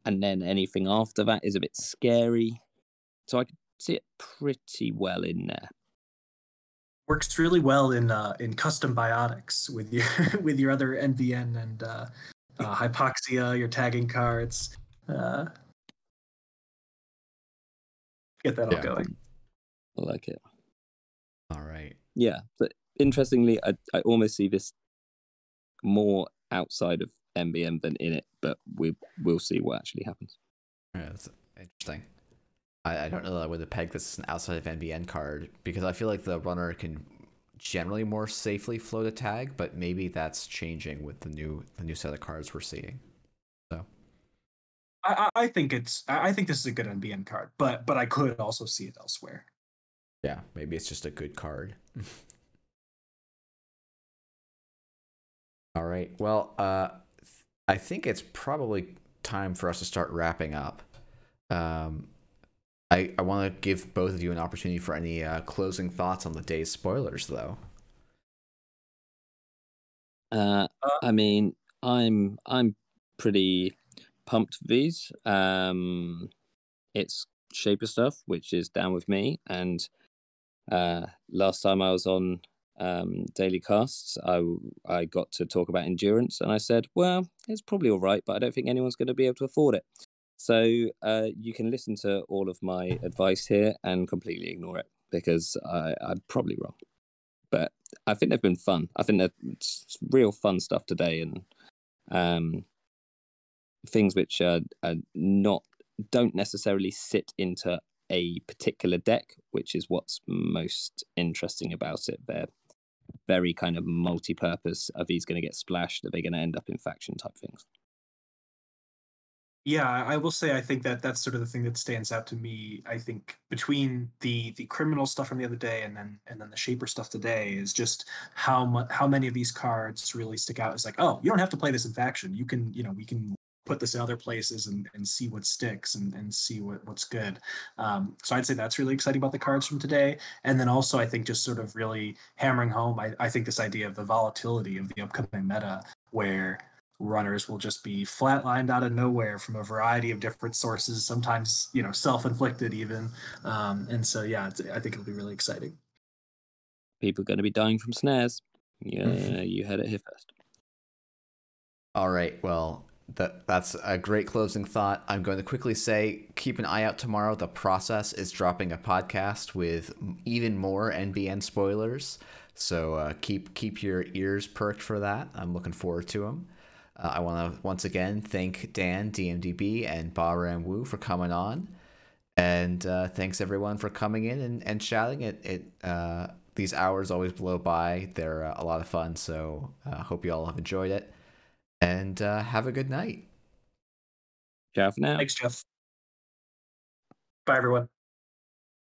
and then anything after that is a bit scary. So I could see it pretty well in there. Works really well in custom biotics with your with your other NVN and hypoxia, your tagging cards. Get that all going. I like it. All right. Yeah, but interestingly, I almost see this more outside of NBM than in it, but we'll see what actually happens. Yeah, that's interesting. I don't know that I would have pegged this as an outside of NBN card, because I feel like the runner can generally more safely float a tag, but maybe that's changing with the new set of cards we're seeing. So I think this is a good NBN card, but I could also see it elsewhere. Yeah, maybe it's just a good card. All right. Well, I think it's probably time for us to start wrapping up. I want to give both of you an opportunity for any closing thoughts on the day's spoilers, though. I mean, I'm pretty pumped for these. It's Shaper stuff, which is down with me, and last time I was on daily casts, I got to talk about endurance, and I said, well, it's probably all right, but I don't think anyone's going to be able to afford it. So you can listen to all of my advice here and completely ignore it, because I'm probably wrong. But I think they've been fun. I think it's real fun stuff today, and things which don't necessarily sit into a particular deck, which is what's most interesting about it. They're very kind of multi-purpose. Are these going to get splashed? Are they going to end up in faction type things? Yeah, I will say I think that's sort of the thing that stands out to me. I think between the criminal stuff from the other day and then the Shaper stuff today is just how many of these cards really stick out. It's like, oh, you don't have to play this in faction. You can, we can put this in other places and see what sticks and see what's good. So I'd say that's really exciting about the cards from today. And then also I think just sort of really hammering home, I think this idea of the volatility of the upcoming meta, where runners will just be flatlined out of nowhere from a variety of different sources, sometimes self-inflicted even, and so yeah, I think it'll be really exciting. People are going to be dying from snares. Yeah, you heard it here first. All right, well, that's a great closing thought. I'm going to quickly say, keep an eye out tomorrow. The Process is dropping a podcast with even more NBN spoilers. So keep your ears perked for that. I'm looking forward to them. I want to once again thank Dan, DMDB, and Bahram Wu for coming on. And thanks everyone for coming in and chatting. These hours always blow by. They're a lot of fun. So hope you all have enjoyed it. And have a good night. Ciao for now. Thanks, Jeff. Bye, everyone.